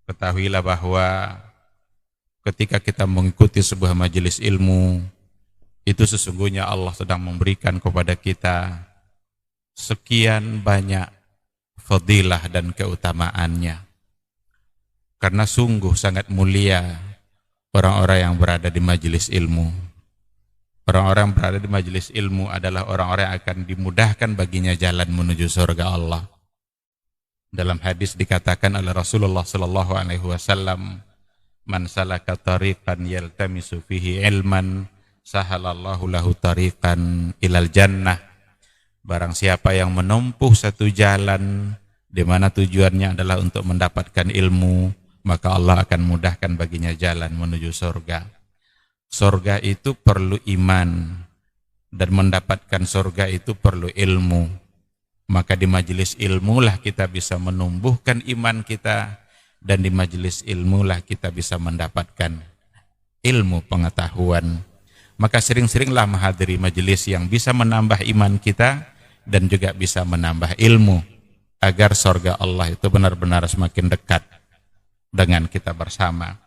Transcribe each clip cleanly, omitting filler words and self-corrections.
Ketahuilah bahwa ketika kita mengikuti sebuah majelis ilmu, itu sesungguhnya Allah sedang memberikan kepada kita sekian banyak fadilah dan keutamaannya. Karena sungguh sangat mulia orang-orang yang berada di majelis ilmu. Orang-orang yang berada di majelis ilmu adalah orang-orang yang akan dimudahkan baginya jalan menuju surga Allah. Dalam hadis dikatakan oleh Rasulullah sallallahu alaihi wasallam, "Man salaka tariqan yaltamisu fihi ilman, sahalallahu lahu tariqan ilal jannah." Barang siapa yang menempuh satu jalan di mana tujuannya adalah untuk mendapatkan ilmu, maka Allah akan mudahkan baginya jalan menuju surga. Surga itu perlu iman, dan mendapatkan surga itu perlu ilmu. Maka di majelis ilmu lah kita bisa menumbuhkan iman kita, dan di majelis ilmu lah kita bisa mendapatkan ilmu pengetahuan. Maka sering-seringlah menghadiri majelis yang bisa menambah iman kita dan juga bisa menambah ilmu, agar surga Allah itu benar-benar semakin dekat dengan kita bersama.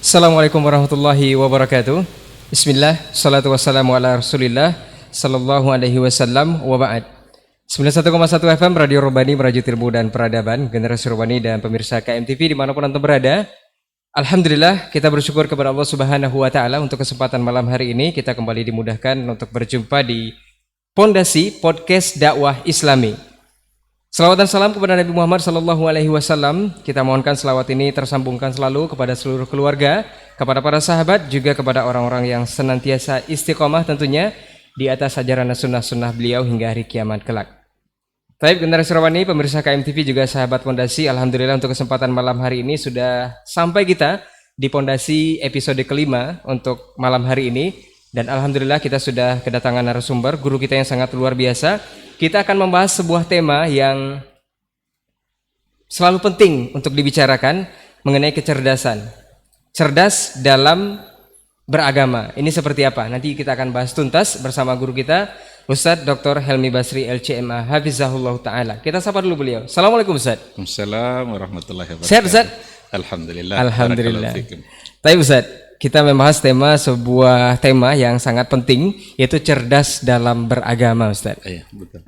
Assalamualaikum warahmatullahi wabarakatuh. Bismillah, salatu wassalamu ala rasulillah sallallahu alaihi wasallam wa ba'd. 91,1 FM Radio Robani merajut ilmu dan peradaban, generasi Robani dan pemirsa KMTV dimanapun Anda berada. Alhamdulillah, kita bersyukur kepada Allah Subhanahu wa Ta'ala untuk kesempatan malam hari ini. Kita kembali dimudahkan untuk berjumpa di Pondasi Podcast Dakwah Islami. Salawat dan salam kepada Nabi Muhammad sallallahu alaihi wasallam. Kita mohonkan selawat ini tersambungkan selalu kepada seluruh keluarga, kepada para sahabat, juga kepada orang-orang yang senantiasa istiqomah tentunya di atas ajaran sunnah-sunnah beliau hingga hari kiamat kelak. Baik, generasi Rawani, pemirsa KMTV juga sahabat Pondasi, alhamdulillah untuk kesempatan malam hari ini sudah sampai kita di Pondasi episode kelima untuk malam hari ini. Dan alhamdulillah kita sudah kedatangan narasumber, guru kita yang sangat luar biasa. Kita akan membahas sebuah tema yang selalu penting untuk dibicarakan mengenai kecerdasan. Cerdas dalam beragama. Ini seperti apa? Nanti kita akan bahas tuntas bersama guru kita, Ustadz Dr. Helmi Basri LCMA Hafizahullah Ta'ala. Kita sapa dulu beliau. Assalamualaikum Ustadz. Assalamualaikum warahmatullahi wabarakatuh. Sehat Ustadz? Alhamdulillah. Alhamdulillah. Tapi Ustadz, kita membahas sebuah tema yang sangat penting, yaitu cerdas dalam beragama, Ustaz. Iya, betul.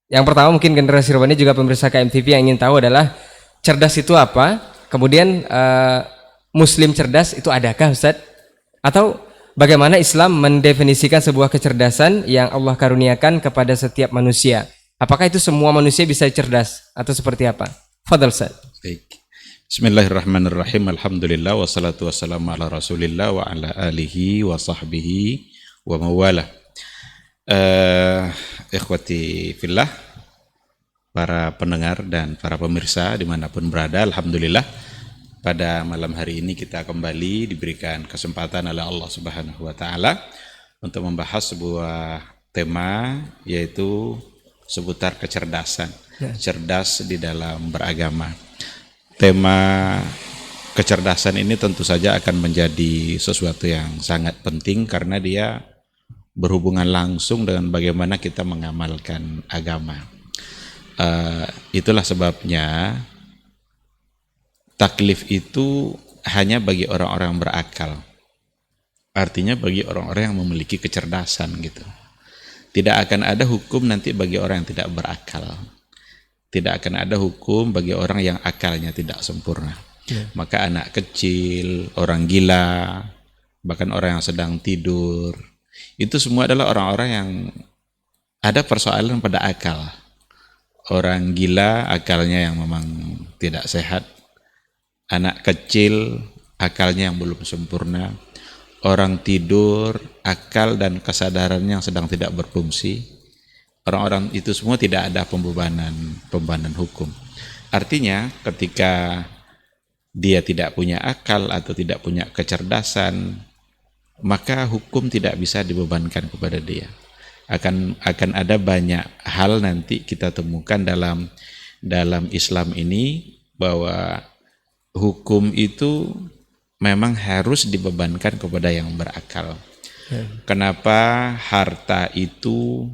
Yang pertama mungkin generasi Robani juga pemirsa KMTV yang ingin tahu adalah cerdas itu apa? Kemudian Muslim cerdas itu adakah, Ustaz? Atau bagaimana Islam mendefinisikan sebuah kecerdasan yang Allah karuniakan kepada setiap manusia? Apakah itu semua manusia bisa cerdas atau seperti apa? Fadhal, Ustaz. Baik. Bismillahirrahmanirrahim. Alhamdulillah wassalatu wassalamu ala Rasulillah wa ala alihi wa sahbihi wa mawalah. Ikhwati fillah, para pendengar dan para pemirsa dimanapun berada, alhamdulillah pada malam hari ini kita kembali diberikan kesempatan oleh Allah Subhanahu wa Ta'ala untuk membahas sebuah tema, yaitu seputar kecerdasan, cerdas di dalam beragama. Tema kecerdasan ini tentu saja akan menjadi sesuatu yang sangat penting karena dia berhubungan langsung dengan bagaimana kita mengamalkan agama. Itulah sebabnya taklif itu hanya bagi orang-orang yang berakal. Artinya bagi orang-orang yang memiliki kecerdasan gitu. Tidak akan ada hukum nanti bagi orang yang tidak berakal. Tidak akan ada hukum bagi orang yang akalnya tidak sempurna. Maka anak kecil, orang gila, bahkan orang yang sedang tidur, itu semua adalah orang-orang yang ada persoalan pada akal. Orang gila akalnya yang memang tidak sehat, anak kecil akalnya yang belum sempurna, orang tidur akal dan kesadarannya yang sedang tidak berfungsi. Orang-orang itu semua tidak ada pembebanan hukum. Artinya ketika dia tidak punya akal atau tidak punya kecerdasan, maka hukum tidak bisa dibebankan kepada dia. Akan ada banyak hal nanti kita temukan dalam Islam ini bahwa hukum itu memang harus dibebankan kepada yang berakal. Kenapa harta itu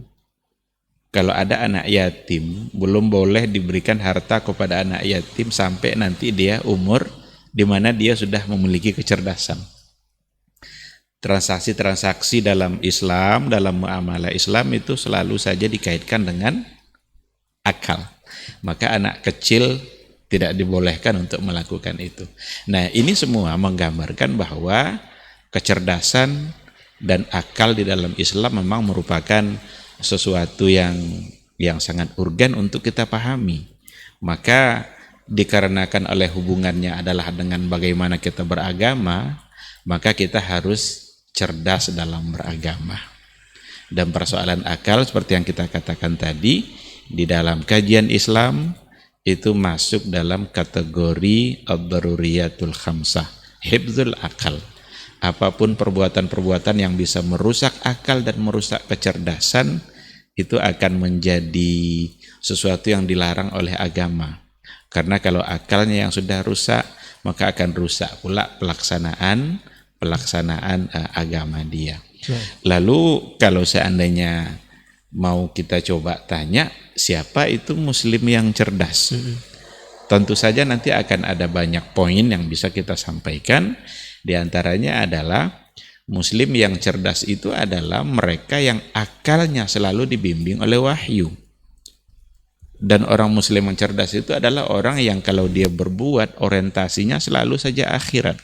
kalau ada anak yatim belum boleh diberikan harta kepada anak yatim sampai nanti dia umur di mana dia sudah memiliki kecerdasan. Transaksi-transaksi dalam Islam, dalam muamalah Islam itu selalu saja dikaitkan dengan akal. Maka anak kecil tidak dibolehkan untuk melakukan itu. Nah, ini semua menggambarkan bahwa kecerdasan dan akal di dalam Islam memang merupakan sesuatu yang sangat urgen untuk kita pahami. Maka dikarenakan oleh hubungannya adalah dengan bagaimana kita beragama, maka kita harus cerdas dalam beragama. Dan persoalan akal seperti yang kita katakan tadi, di dalam kajian Islam itu masuk dalam kategori ad-daruriyatul khamsah, hifdzul akal. Apapun perbuatan-perbuatan yang bisa merusak akal dan merusak kecerdasan itu akan menjadi sesuatu yang dilarang oleh agama. Karena kalau akalnya yang sudah rusak, maka akan rusak pula pelaksanaan agama dia. Lalu kalau seandainya mau kita coba tanya, siapa itu muslim yang cerdas? Tentu saja nanti akan ada banyak poin yang bisa kita sampaikan. Di antaranya adalah muslim yang cerdas itu adalah mereka yang akalnya selalu dibimbing oleh wahyu. Dan orang muslim yang cerdas itu adalah orang yang kalau dia berbuat orientasinya selalu saja akhirat.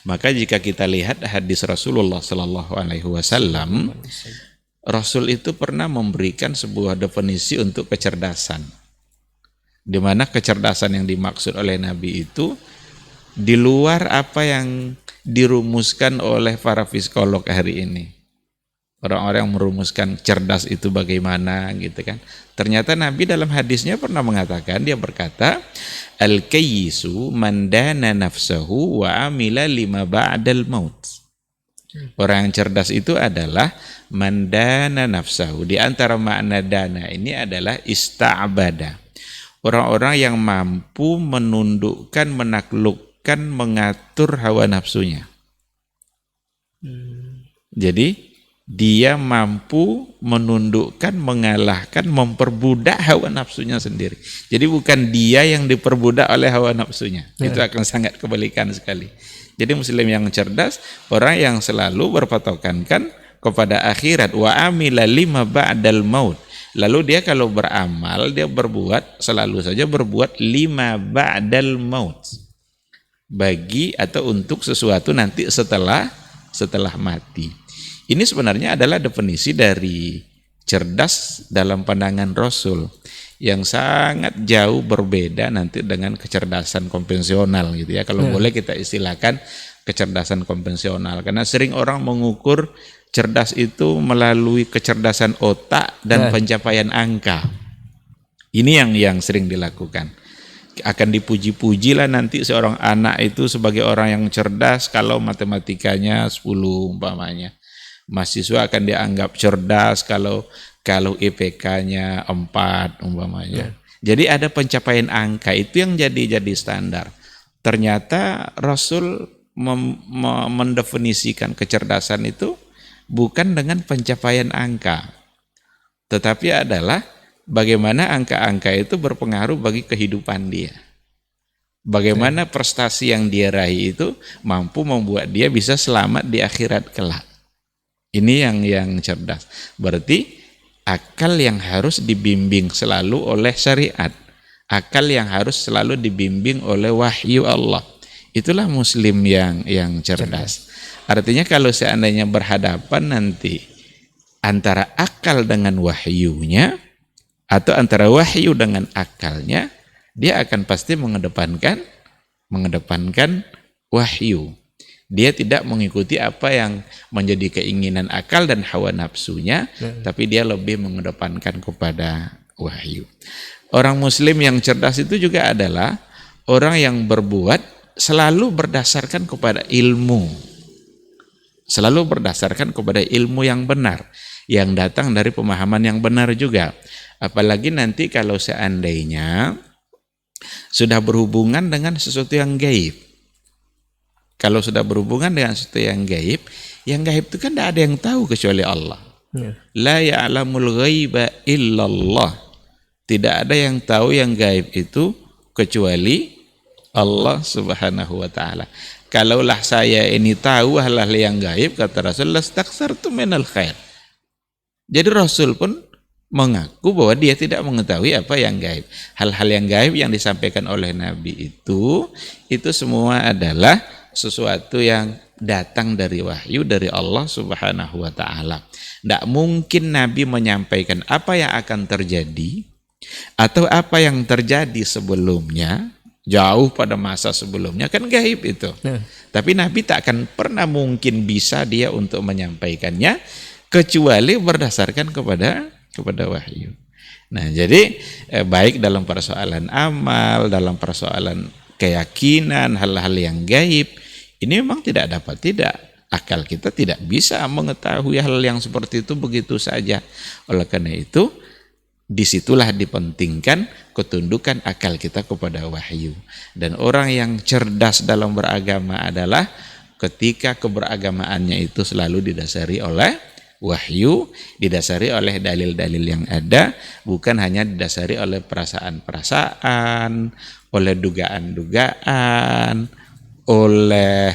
Maka jika kita lihat hadis Rasulullah Sallallahu Alaihi Wasallam, Rasul itu pernah memberikan sebuah definisi untuk kecerdasan, di mana kecerdasan yang dimaksud oleh Nabi itu di luar apa yang dirumuskan oleh para psikolog hari ini. Orang-orang yang merumuskan cerdas itu bagaimana gitu kan. Ternyata Nabi dalam hadisnya pernah mengatakan, dia berkata, al-kayyisu man dana nafsahu wa amila lima ba'dal maut. Orang yang cerdas itu adalah man dana nafsahu. Di antara makna dana ini adalah ista'bada. Orang-orang yang mampu menundukkan, menaklukkan, mengatur hawa nafsunya. Jadi dia mampu menundukkan, mengalahkan, memperbudak hawa nafsunya sendiri. Jadi bukan dia yang diperbudak oleh hawa nafsunya. Itu akan sangat kebalikan sekali. Jadi muslim yang cerdas, orang yang selalu berpatokan kan kepada akhirat. Wa amila lima ba'dal maut. Lalu dia kalau beramal, dia berbuat, selalu saja berbuat lima ba'dal maut. Bagi atau untuk sesuatu nanti setelah mati. Ini sebenarnya adalah definisi dari cerdas dalam pandangan Rasul yang sangat jauh berbeda nanti dengan kecerdasan konvensional gitu ya. Kalau boleh kita istilahkan kecerdasan konvensional, karena sering orang mengukur cerdas itu melalui kecerdasan otak dan pencapaian angka. Ini yang sering dilakukan. Akan dipuji-puji lah nanti seorang anak itu sebagai orang yang cerdas kalau matematikanya 10 umpamanya. Mahasiswa akan dianggap cerdas kalau IPK-nya 4 umpamanya. Jadi ada pencapaian angka, itu yang jadi standar. Ternyata Rasul mendefinisikan kecerdasan itu bukan dengan pencapaian angka, tetapi adalah bagaimana angka-angka itu berpengaruh bagi kehidupan dia. Bagaimana prestasi yang dia raih itu mampu membuat dia bisa selamat di akhirat kelak. Ini yang cerdas. Berarti akal yang harus dibimbing selalu oleh syariat. Akal yang harus selalu dibimbing oleh wahyu Allah. Itulah muslim yang cerdas. Artinya kalau seandainya berhadapan nanti antara akal dengan wahyunya atau antara wahyu dengan akalnya, dia akan pasti mengedepankan wahyu. Dia tidak mengikuti apa yang menjadi keinginan akal dan hawa nafsunya, tapi dia lebih mengedepankan kepada wahyu. Orang muslim yang cerdas itu juga adalah orang yang berbuat selalu berdasarkan kepada ilmu. Selalu berdasarkan kepada ilmu yang benar, yang datang dari pemahaman yang benar juga. Apalagi nanti kalau seandainya sudah berhubungan dengan sesuatu yang gaib. Kalau sudah berhubungan dengan sesuatu yang gaib, Yang gaib itu kan tidak ada yang tahu kecuali Allah. La ya'lamul ghaiba illallah. Tidak ada yang tahu yang gaib itu kecuali Allah Subhanahu wa taala. Kalaulah saya ini tahu hal-hal yang gaib, kata Rasul, lastaksartu minal khair. Jadi Rasul pun mengaku bahwa dia tidak mengetahui apa yang gaib. Hal-hal yang gaib yang disampaikan oleh Nabi itu semua adalah sesuatu yang datang dari wahyu dari Allah Subhanahu wa taala. Tidak mungkin Nabi menyampaikan apa yang akan terjadi atau apa yang terjadi sebelumnya, jauh pada masa sebelumnya, kan gaib itu. Tapi Nabi tak akan pernah mungkin bisa dia untuk menyampaikannya kecuali berdasarkan kepada wahyu. Nah, jadi baik dalam persoalan amal, dalam persoalan keyakinan, hal-hal yang gaib, ini memang tidak akal kita tidak bisa mengetahui hal yang seperti itu begitu saja. Oleh karena itu, disitulah dipentingkan ketundukan akal kita kepada wahyu. Dan orang yang cerdas dalam beragama adalah ketika keberagamaannya itu selalu didasari oleh wahyu, didasari oleh dalil-dalil yang ada, bukan hanya didasari oleh perasaan-perasaan, oleh dugaan-dugaan, oleh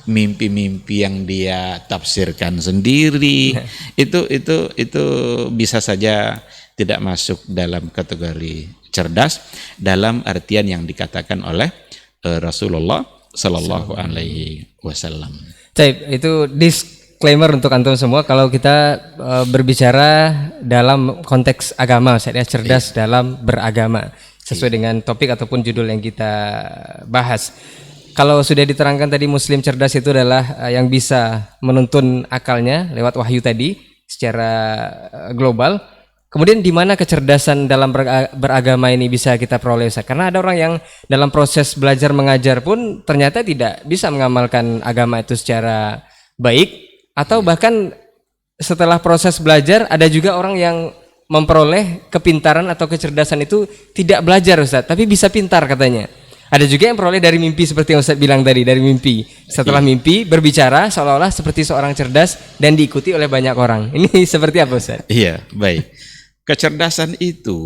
mimpi-mimpi yang dia tafsirkan sendiri. Itu bisa saja tidak masuk dalam kategori cerdas dalam artian yang dikatakan oleh Rasulullah Sallallahu Alaihi Wasallam. Itu disclaimer untuk antum semua. Kalau kita berbicara dalam konteks agama, saya cerdas dalam beragama sesuai dengan topik ataupun judul yang kita bahas. Kalau sudah diterangkan tadi muslim cerdas itu adalah yang bisa menuntun akalnya lewat wahyu tadi secara global. Kemudian di mana kecerdasan dalam beragama ini bisa kita peroleh? Karena ada orang yang dalam proses belajar mengajar pun ternyata tidak bisa mengamalkan agama itu secara baik, atau bahkan setelah proses belajar ada juga orang yang memperoleh kepintaran atau kecerdasan itu tidak belajar, Ustaz, tapi bisa pintar katanya. Ada juga yang peroleh dari mimpi seperti yang Ustaz bilang tadi, dari mimpi. Setelah mimpi berbicara seolah-olah seperti seorang cerdas dan diikuti oleh banyak orang. Ini seperti apa, Ustaz? Iya, baik. Kecerdasan itu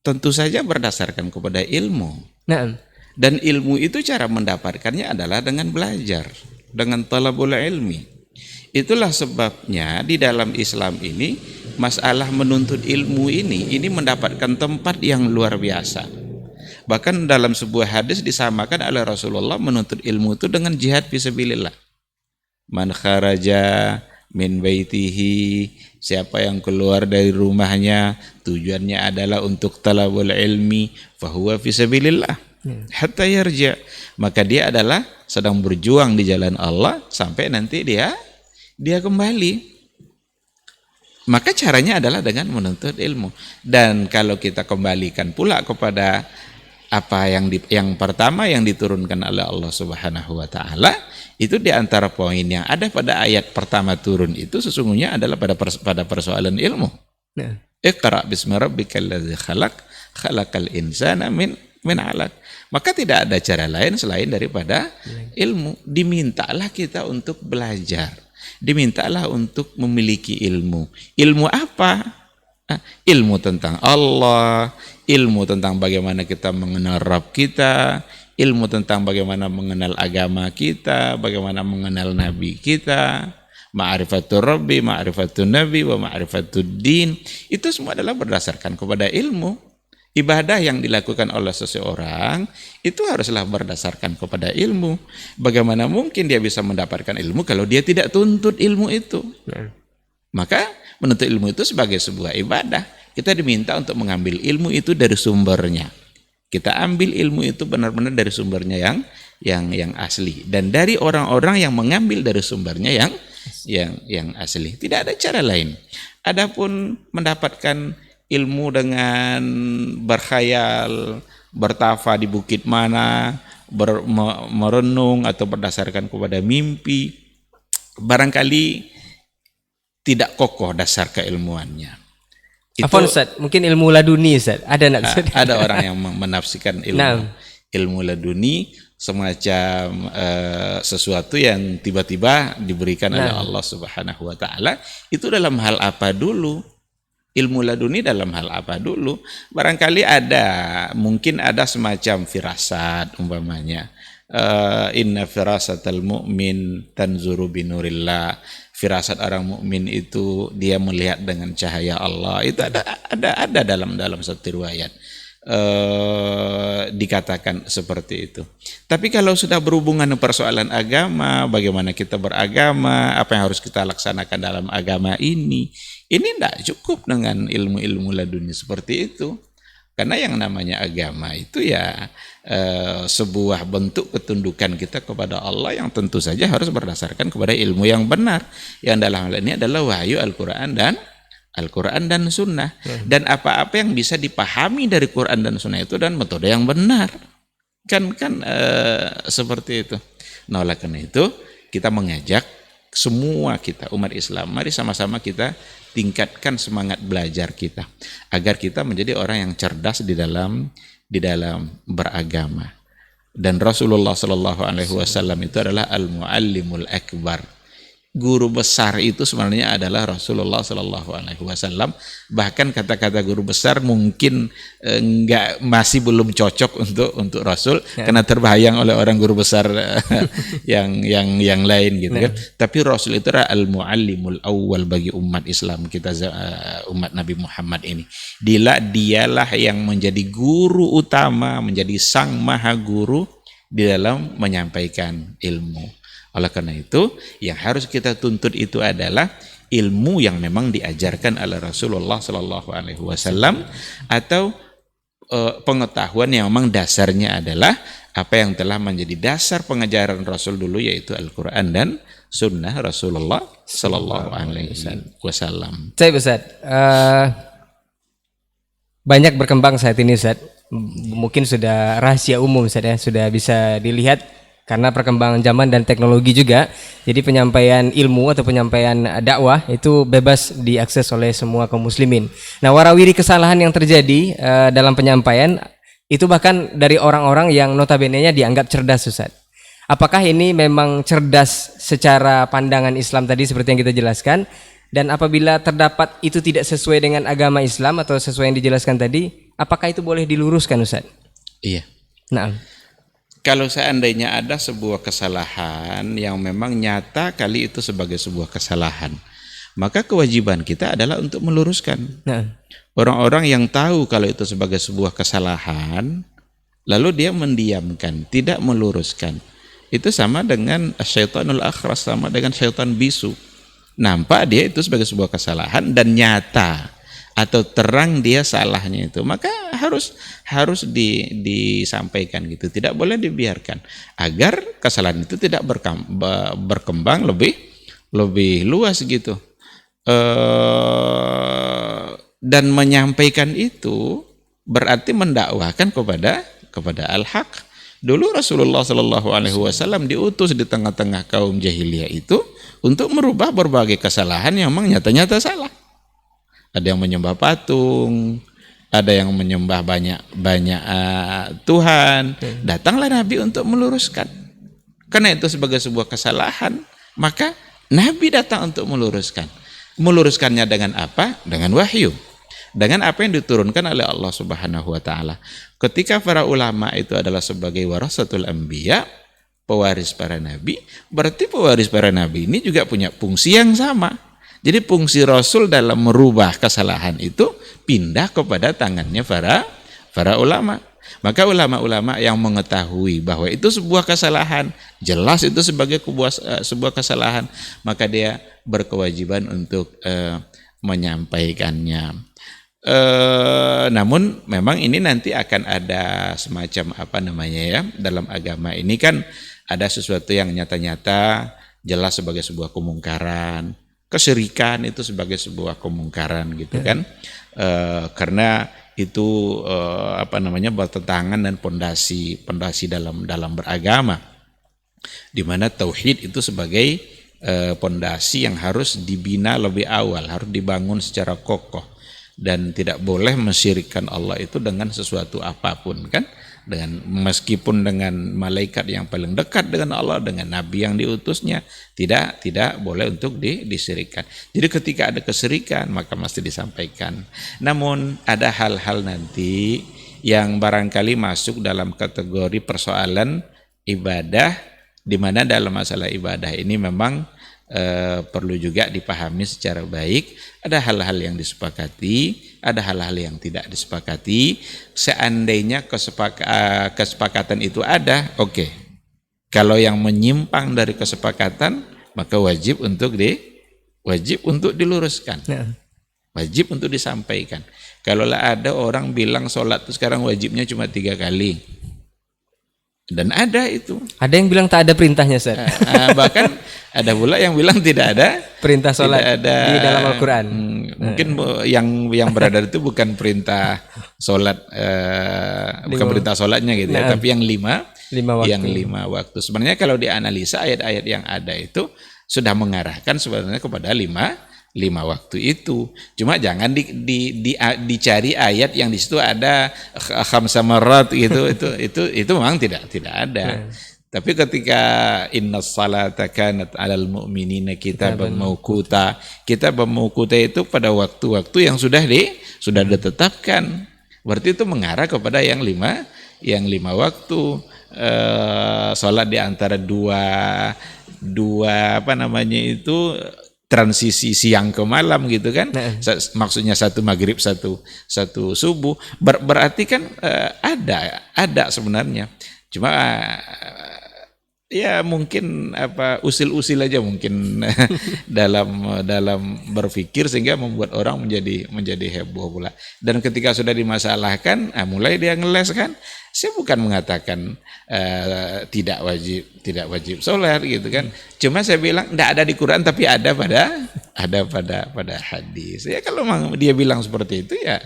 tentu saja berdasarkan kepada ilmu. Nah, dan ilmu itu cara mendapatkannya adalah dengan belajar, dengan talabul ilmi. Itulah sebabnya di dalam Islam ini masalah menuntut ilmu ini mendapatkan tempat yang luar biasa. Bahkan dalam sebuah hadis disamakan oleh Rasulullah menuntut ilmu itu dengan jihad fisabilillah. Man kharaja min baitihi, siapa yang keluar dari rumahnya tujuannya adalah untuk talabul ilmi, fahuwa fisabilillah hatta yarja, maka dia adalah sedang berjuang di jalan Allah sampai nanti dia kembali. Maka caranya adalah dengan menuntut ilmu. Dan kalau kita kembalikan pula kepada apa yang pertama yang diturunkan oleh Allah Subhanahu wa taala, itu di antara poin yang ada pada ayat pertama turun itu sesungguhnya adalah pada persoalan ilmu. Iqra bismi rabbikal ladzi khalaq, khalaqal insana min 'alaq. Maka tidak ada cara lain selain daripada ilmu. Dimintalah kita untuk belajar. Dimintalah untuk memiliki ilmu. Ilmu apa? Ilmu tentang Allah, ilmu tentang bagaimana kita mengenal Rabb kita, ilmu tentang bagaimana mengenal agama kita, bagaimana mengenal Nabi kita, ma'rifatul Rabbi, ma'rifatul Nabi, wa ma'rifatul din. Itu semua adalah berdasarkan kepada ilmu. Ibadah yang dilakukan oleh seseorang itu haruslah berdasarkan kepada ilmu. Bagaimana mungkin dia bisa mendapatkan ilmu kalau dia tidak tuntut ilmu itu? Maka menuntut ilmu itu sebagai sebuah ibadah. Kita diminta untuk mengambil ilmu itu dari sumbernya. Kita ambil ilmu itu benar-benar dari sumbernya yang asli, dan dari orang-orang yang mengambil dari sumbernya yang asli. Tidak ada cara lain. Adapun mendapatkan ilmu dengan berkhayal, bertafa di bukit mana, merenung atau berdasarkan kepada mimpi, barangkali tidak kokoh dasar keilmuannya. Apa Ustaz? Mungkin ilmu laduni, Ustaz. Ada enggak? Ada orang yang menafsirkan ilmu laduni semacam sesuatu yang tiba-tiba diberikan oleh Allah Subhanahu wa taala. Itu dalam hal apa dulu? Ilmu laduni dalam hal apa dulu? Barangkali mungkin ada semacam firasat umpamanya. Inna firasatal mu'min tanzuru binurillah. Firasat orang mukmin itu dia melihat dengan cahaya Allah. Itu ada dalam satu riwayat. Dikatakan seperti itu. Tapi kalau sudah berhubungan dengan persoalan agama, bagaimana kita beragama, apa yang harus kita laksanakan dalam agama ini tidak cukup dengan ilmu-ilmu laduni seperti itu. Karena yang namanya agama itu ya sebuah bentuk ketundukan kita kepada Allah yang tentu saja harus berdasarkan kepada ilmu yang benar. Yang dalam hal ini adalah wahyu Al-Quran dan Sunnah. Dan apa-apa yang bisa dipahami dari Quran dan Sunnah itu dan metode yang benar. Kan seperti itu. Nah, oleh karena itu kita mengajak semua kita umat Islam, mari sama-sama kita tingkatkan semangat belajar kita agar kita menjadi orang yang cerdas di dalam beragama. Dan Rasulullah Shallallahu Alaihi Wasallam itu adalah al-muallimul akbar. Guru besar itu sebenarnya adalah Rasulullah Shallallahu Alaihi Wasallam. Bahkan kata-kata guru besar mungkin masih belum cocok untuk Rasul karena terbayang oleh orang guru besar yang lain gitu kan. Tapi Rasul itu adalah al-muallimul awwal bagi umat Islam kita, umat Nabi Muhammad ini. Dialah yang menjadi guru utama, menjadi sang maha guru di dalam menyampaikan ilmu. Oleh karena itu, yang harus kita tuntut itu adalah ilmu yang memang diajarkan oleh Rasulullah Sallallahu Alaihi Wasallam atau pengetahuan yang memang dasarnya adalah apa yang telah menjadi dasar pengajaran Rasul dulu, yaitu Al-Quran dan Sunnah Rasulullah Sallallahu Alaihi Wasallam. Saya Ustaz, banyak berkembang saat ini Ustaz. Mungkin sudah rahasia umum Ustaz ya, sudah bisa dilihat. Karena perkembangan zaman dan teknologi juga, jadi penyampaian ilmu atau penyampaian dakwah itu bebas diakses oleh semua kaum muslimin. Nah, warawiri kesalahan yang terjadi dalam penyampaian itu bahkan dari orang-orang yang notabene-nya dianggap cerdas, Ustaz. Apakah ini memang cerdas secara pandangan Islam tadi seperti yang kita jelaskan? Dan apabila terdapat itu tidak sesuai dengan agama Islam atau sesuai yang dijelaskan tadi, apakah itu boleh diluruskan, Ustaz? Iya. Nah, kalau seandainya ada sebuah kesalahan yang memang nyata kali itu sebagai sebuah kesalahan, maka kewajiban kita adalah untuk meluruskan. Orang-orang yang tahu kalau itu sebagai sebuah kesalahan, lalu dia mendiamkan, tidak meluruskan, itu sama dengan syaitanul akhras, sama dengan syaitan bisu. Nampak dia itu sebagai sebuah kesalahan dan nyata atau terang dia salahnya itu, maka harus disampaikan gitu, tidak boleh dibiarkan agar kesalahan itu tidak berkembang lebih luas gitu. Dan menyampaikan itu berarti mendakwahkan kepada al-haq. Dulu Rasulullah Shallallahu Alaihi Wasallam diutus di tengah-tengah kaum jahiliyah itu untuk merubah berbagai kesalahan yang memang nyata-nyata salah. Ada yang menyembah patung, ada yang menyembah banyak Tuhan. Datanglah Nabi untuk meluruskan. Karena itu sebagai sebuah kesalahan, maka Nabi datang untuk meluruskan. Meluruskannya dengan apa? Dengan wahyu. Dengan apa yang diturunkan oleh Allah Subhanahu wa taala. Ketika para ulama itu adalah sebagai warasatul anbiya, pewaris para nabi, berarti pewaris para nabi ini juga punya fungsi yang sama. Jadi fungsi Rasul dalam merubah kesalahan itu pindah kepada tangannya para ulama. Maka ulama-ulama yang mengetahui bahwa itu sebuah kesalahan, jelas itu sebagai sebuah kesalahan, maka dia berkewajiban untuk menyampaikannya. Namun memang ini nanti akan ada semacam dalam agama ini kan ada sesuatu yang nyata-nyata jelas sebagai sebuah kemungkaran. Kesyirikan itu sebagai sebuah kemungkaran gitu kan, karena itu bertentangan dan pondasi dalam beragama, di mana tauhid itu sebagai pondasi yang harus dibina lebih awal, harus dibangun secara kokoh dan tidak boleh mensyirikkan Allah itu dengan sesuatu apapun kan. dengan meskipun dengan malaikat yang paling dekat dengan Allah, dengan nabi yang diutusnya, tidak boleh untuk disirikkan. Jadi ketika ada kesirikan maka mesti disampaikan. Namun ada hal-hal nanti yang barangkali masuk dalam kategori persoalan ibadah, di mana dalam masalah ibadah ini memang perlu juga dipahami secara baik. Ada hal-hal yang disepakati, ada hal-hal yang tidak disepakati. Seandainya kesepakatan itu ada, oke. Kalau yang menyimpang dari kesepakatan, maka wajib untuk diluruskan. Wajib untuk disampaikan. Kalau ada orang bilang sholat itu sekarang wajibnya cuma 3 kali. Dan ada itu. Ada yang bilang tak ada perintahnya, Ustaz. Bahkan ada pula yang bilang tidak ada perintah sholat di dalam Al-Quran. Mungkin yang beredar itu bukan perintah sholat, bukan perintah sholatnya gitu ya, tapi yang lima waktu. Sebenarnya kalau dianalisa ayat-ayat yang ada itu sudah mengarahkan sebenarnya kepada lima waktu itu. Cuma jangan dicari ayat yang di situ ada khamsa marat gitu. itu memang tidak ada. Tapi ketika innas salata kanat 'alal mu'minina kitaban mauquta. Kitab mauquta itu pada waktu-waktu yang sudah ditetapkan. Berarti itu mengarah kepada yang lima waktu. Salat di antara dua transisi siang ke malam gitu kan. Maksudnya satu maghrib, satu subuh. Berarti kan ada sebenarnya. Cuma ya mungkin usil-usil aja mungkin dalam berpikir sehingga membuat orang menjadi heboh pula. Dan ketika sudah dimasalahkan, mulai dia ngeles kan. Saya bukan mengatakan tidak wajib sholat gitu kan. Cuma saya bilang tidak ada di Quran tapi ada pada hadis. Ya kalau memang dia bilang seperti itu ya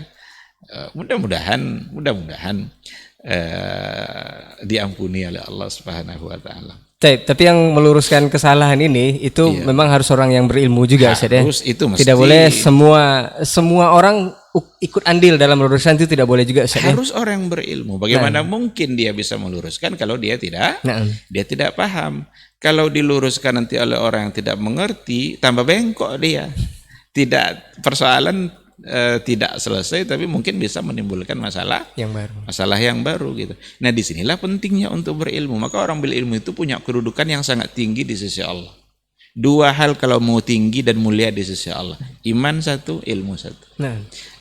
mudah-mudahan diampuni oleh Allah Subhanahu wa taala. Tapi yang meluruskan kesalahan ini itu memang harus orang yang berilmu juga, harus, itu mesti. Tidak boleh semua orang ikut andil dalam meluruskan, itu tidak boleh juga, harus orang yang berilmu. Bagaimana mungkin dia bisa meluruskan kalau dia tidak paham? Kalau diluruskan nanti oleh orang yang tidak mengerti, tambah bengkok dia. Tidak, persoalan tidak selesai, tapi mungkin bisa menimbulkan masalah yang baru gitu. Nah, disinilah pentingnya untuk berilmu. Maka orang berilmu itu punya kedudukan yang sangat tinggi di sisi Allah. 2 hal kalau mau tinggi dan mulia di sisi Allah: iman 1, ilmu 1.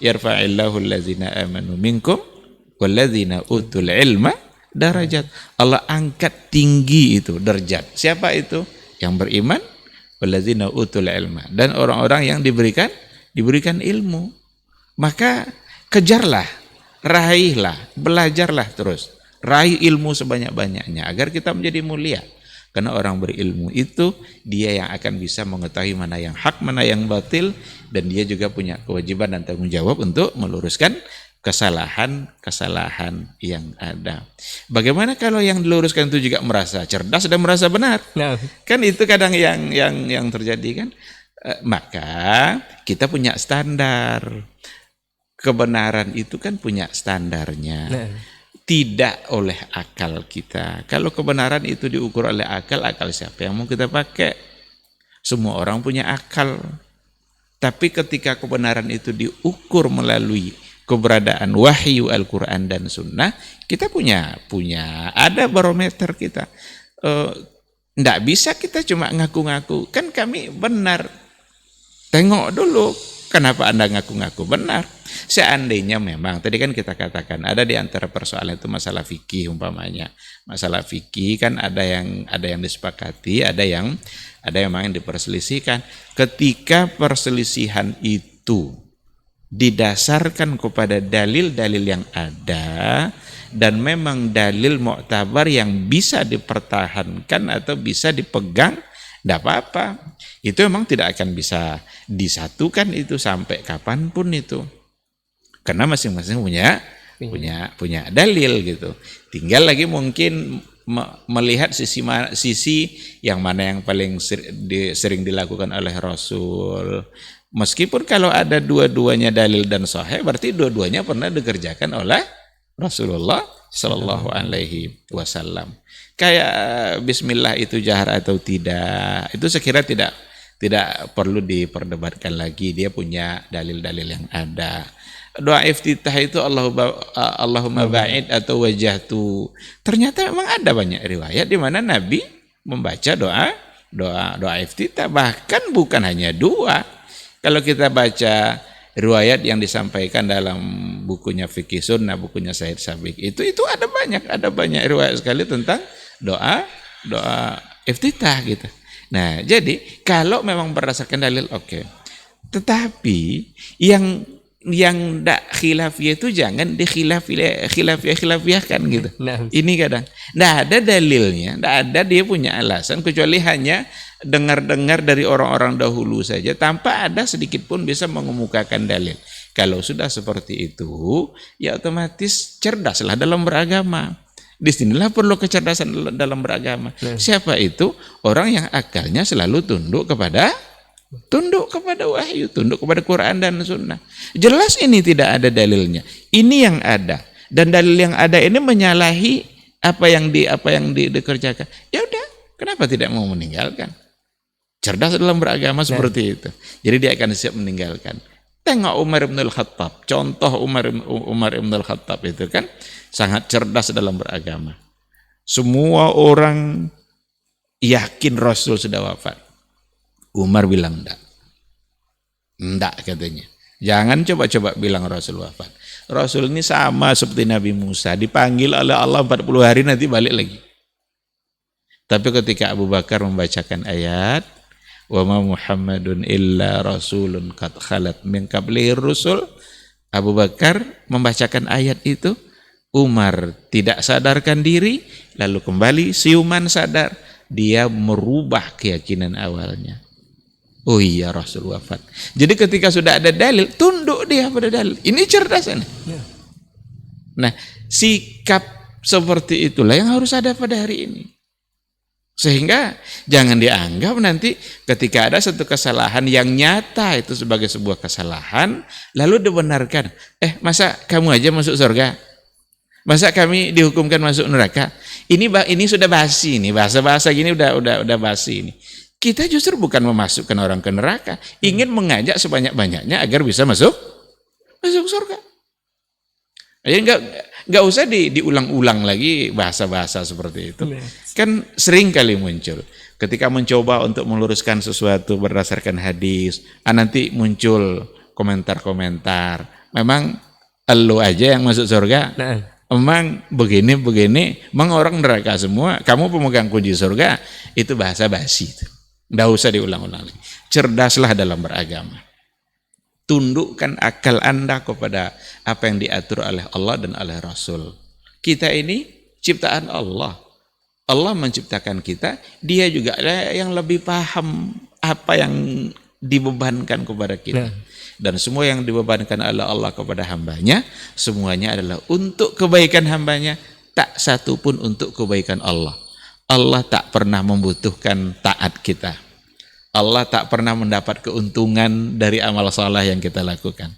Yarfa'illahu allazina amanu minkum wallazina utul ilma darajat. Allah angkat tinggi itu derajat. Siapa itu? Yang beriman, wallazina utul ilma, dan orang-orang yang diberikan ilmu. Maka kejarlah, raihlah, belajarlah terus. Raih ilmu sebanyak-banyaknya agar kita menjadi mulia. Karena orang berilmu itu dia yang akan bisa mengetahui mana yang hak, mana yang batil, dan dia juga punya kewajiban dan tanggung jawab untuk meluruskan kesalahan yang ada. Bagaimana kalau yang diluruskan itu juga merasa cerdas dan merasa benar? Kan itu kadang yang terjadi kan. Maka kita punya standar. Kebenaran itu kan punya standarnya. Tidak oleh akal kita. Kalau kebenaran itu diukur oleh akal siapa yang mau kita pakai? Semua orang punya akal. Tapi ketika kebenaran itu diukur melalui keberadaan wahyu Al-Quran dan Sunnah, kita punya ada barometer kita. Nggak bisa kita cuma ngaku-ngaku. Kan kami benar. Tengok dulu, kenapa Anda ngaku-ngaku benar? Seandainya memang, tadi kan kita katakan, ada di antara persoalan itu masalah fikih umpamanya. Masalah fikih kan ada yang disepakati, ada yang memang diperselisihkan. Ketika perselisihan itu didasarkan kepada dalil-dalil yang ada, dan memang dalil mu'tabar yang bisa dipertahankan atau bisa dipegang, tidak apa-apa. Itu memang tidak akan bisa disatukan itu sampai kapanpun itu. Karena masing-masing punya dalil gitu. Tinggal lagi mungkin melihat sisi yang mana yang paling sering dilakukan oleh Rasul. Meskipun kalau ada dua-duanya dalil dan sahih, berarti dua-duanya pernah dikerjakan oleh Rasulullah Sallallahu Alaihi Wasallam. Kayak Bismillah itu jahar atau tidak, itu saya kira tidak perlu diperdebatkan lagi. Dia punya dalil-dalil yang ada. Doa iftitah itu Allahumma ba'id atau wajahtu. Ternyata memang ada banyak riwayat di mana Nabi membaca doa iftitah, bahkan bukan hanya dua. Kalau kita baca riwayat yang disampaikan dalam bukunya Fikih Sunnah, bukunya Said Sabiq, itu ada banyak riwayat sekali tentang doa iftitah gitu. Nah, jadi kalau memang berdasarkan dalil oke. Tetapi yang ndak khilafiyah itu jangan khilafiyahkan gitu. Nah. Ini kadang ndak ada dalilnya, ndak ada dia punya alasan kecuali hanya dengar-dengar dari orang-orang dahulu saja tanpa ada sedikit pun bisa mengemukakan dalil. Kalau sudah seperti itu, ya otomatis cerdaslah dalam beragama. Disinilah perlu kecerdasan dalam beragama. Siapa itu? Orang yang akalnya selalu tunduk kepada wahyu, tunduk kepada Quran dan Sunnah. Jelas ini tidak ada dalilnya. Ini yang ada, dan dalil yang ada ini menyalahi apa yang dikerjakan. Ya udah, kenapa tidak mau meninggalkan? Cerdas dalam beragama seperti itu. Jadi dia akan siap meninggalkan. Tengok Umar bin Al-Khattab. Contoh Umar bin Al-Khattab itu kan sangat cerdas dalam beragama. Semua orang yakin Rasul sudah wafat. Umar bilang enggak katanya. Jangan coba-coba bilang Rasul wafat. Rasul ini sama seperti Nabi Musa, dipanggil oleh Allah 40 hari nanti balik lagi. Tapi ketika Abu Bakar membacakan ayat wa ma Muhammadun illa rasulun qad khalat min qablihi rusul, Abu Bakar membacakan ayat itu, Umar tidak sadarkan diri, lalu kembali siuman sadar, dia merubah keyakinan awalnya. Oh iya, Rasul wafat. Jadi ketika sudah ada dalil, tunduk dia pada dalil. Ini cerdas ini. Nah, sikap seperti itulah yang harus ada pada hari ini. Sehingga jangan dianggap nanti ketika ada satu kesalahan yang nyata itu sebagai sebuah kesalahan, lalu dibenarkan. Masa kamu aja masuk surga? Masa kami dihukumkan masuk neraka? Ini sudah basi nih, bahasa-bahasa gini udah basi ini. Kita justru bukan memasukkan orang ke neraka, ingin mengajak sebanyak-banyaknya agar bisa masuk surga. Jadi nggak usah diulang-ulang lagi bahasa-bahasa seperti itu. Kan sering kali muncul. Ketika mencoba untuk meluruskan sesuatu berdasarkan hadis, nanti muncul komentar-komentar. Memang elu aja yang masuk surga. Emang begini, emang orang neraka semua. Kamu pemegang kunci surga, itu bahasa basi. Nggak usah diulang-ulang lagi. Cerdaslah dalam beragama. Tundukkan akal Anda kepada apa yang diatur oleh Allah dan oleh Rasul. Kita ini ciptaan Allah. Allah menciptakan kita, dia juga yang lebih paham apa yang dibebankan kepada kita. Dan semua yang dibebankan oleh Allah kepada hambanya, semuanya adalah untuk kebaikan hambanya, tak satu pun untuk kebaikan Allah. Allah tak pernah membutuhkan taat kita. Allah tak pernah mendapat keuntungan dari amal saleh yang kita lakukan.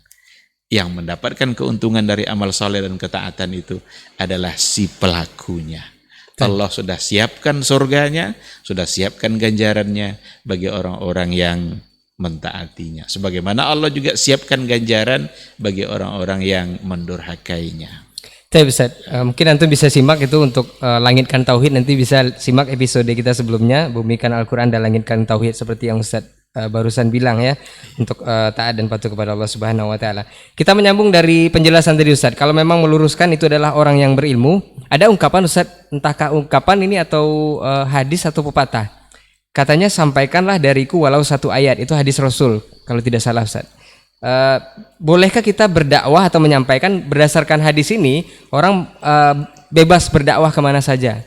Yang mendapatkan keuntungan dari amal saleh dan ketaatan itu adalah si pelakunya. Allah sudah siapkan surganya, sudah siapkan ganjarannya bagi orang-orang yang mentaatinya. Sebagaimana Allah juga siapkan ganjaran bagi orang-orang yang mendurhakainya. Ustaz, mungkin antum bisa simak itu untuk Langitkan Tauhid, nanti bisa simak episode kita sebelumnya, Bumikan Al-Quran dan Langitkan Tauhid, seperti yang Ustaz barusan bilang ya, untuk taat dan patuh kepada Allah Subhanahu wa taala. Kita menyambung dari penjelasan tadi Ustaz. Kalau memang meluruskan itu adalah orang yang berilmu, ada ungkapan Ustaz, entahkah ungkapan ini atau hadis atau pepatah. Katanya sampaikanlah dariku walau satu ayat, itu hadis Rasul kalau tidak salah Ustaz. Bolehkah kita berdakwah atau menyampaikan berdasarkan hadis ini, orang bebas berdakwah kemana saja?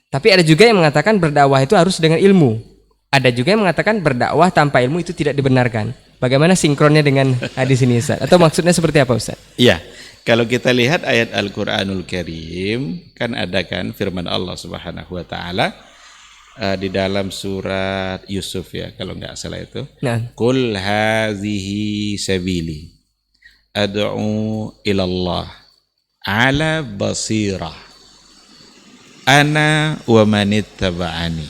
Tapi ada juga yang mengatakan berdakwah itu harus dengan ilmu. Ada juga yang mengatakan berdakwah tanpa ilmu itu tidak dibenarkan. Bagaimana sinkronnya dengan hadis ini Ustaz? Atau maksudnya seperti apa Ustaz? Iya, kalau kita lihat ayat Al-Quranul Karim, kan ada kan firman Allah Subhanahu wa taala di dalam surat Yusuf ya, kalau nggak salah itu. Qul hazihi sabili ad'u ilallah ala basirah ana wa manittaba'ani.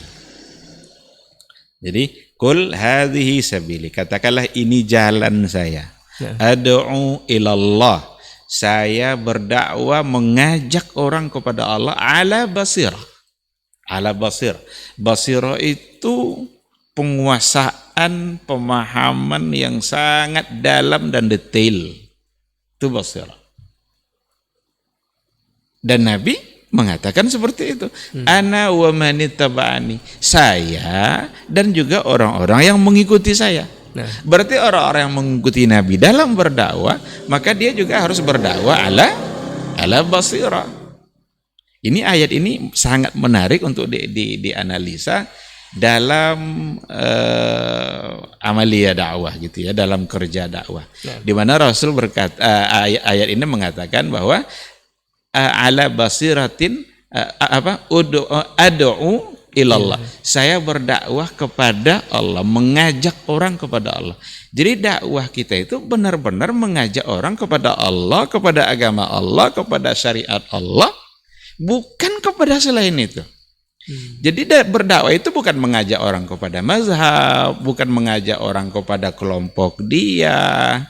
Jadi qul hadhihi sabili, katakanlah ini jalan saya. Ad'u ilallah, saya berdakwah mengajak orang kepada Allah ala basirah. Ala basir. Basirah itu penguasaan, pemahaman yang sangat dalam dan detail. Itu basirah. Dan Nabi mengatakan seperti itu. Ana wa manittaba'ani, saya dan juga orang-orang yang mengikuti saya. Berarti orang-orang yang mengikuti Nabi dalam berdakwah, maka dia juga harus berdakwah ala basirah. Ini ayat ini sangat menarik untuk dianalisa dalam amalia dakwah gitu ya, dalam kerja dakwah. Di mana Rasul berkata, ayat ini mengatakan bahwa ala basiratin ad'u ilallah. Saya berdakwah kepada Allah, mengajak orang kepada Allah. Jadi dakwah kita itu benar-benar mengajak orang kepada Allah, kepada agama Allah, kepada syariat Allah, bukan kepada selain itu. Jadi berdakwah itu bukan mengajak orang kepada mazhab, bukan mengajak orang kepada kelompok dia.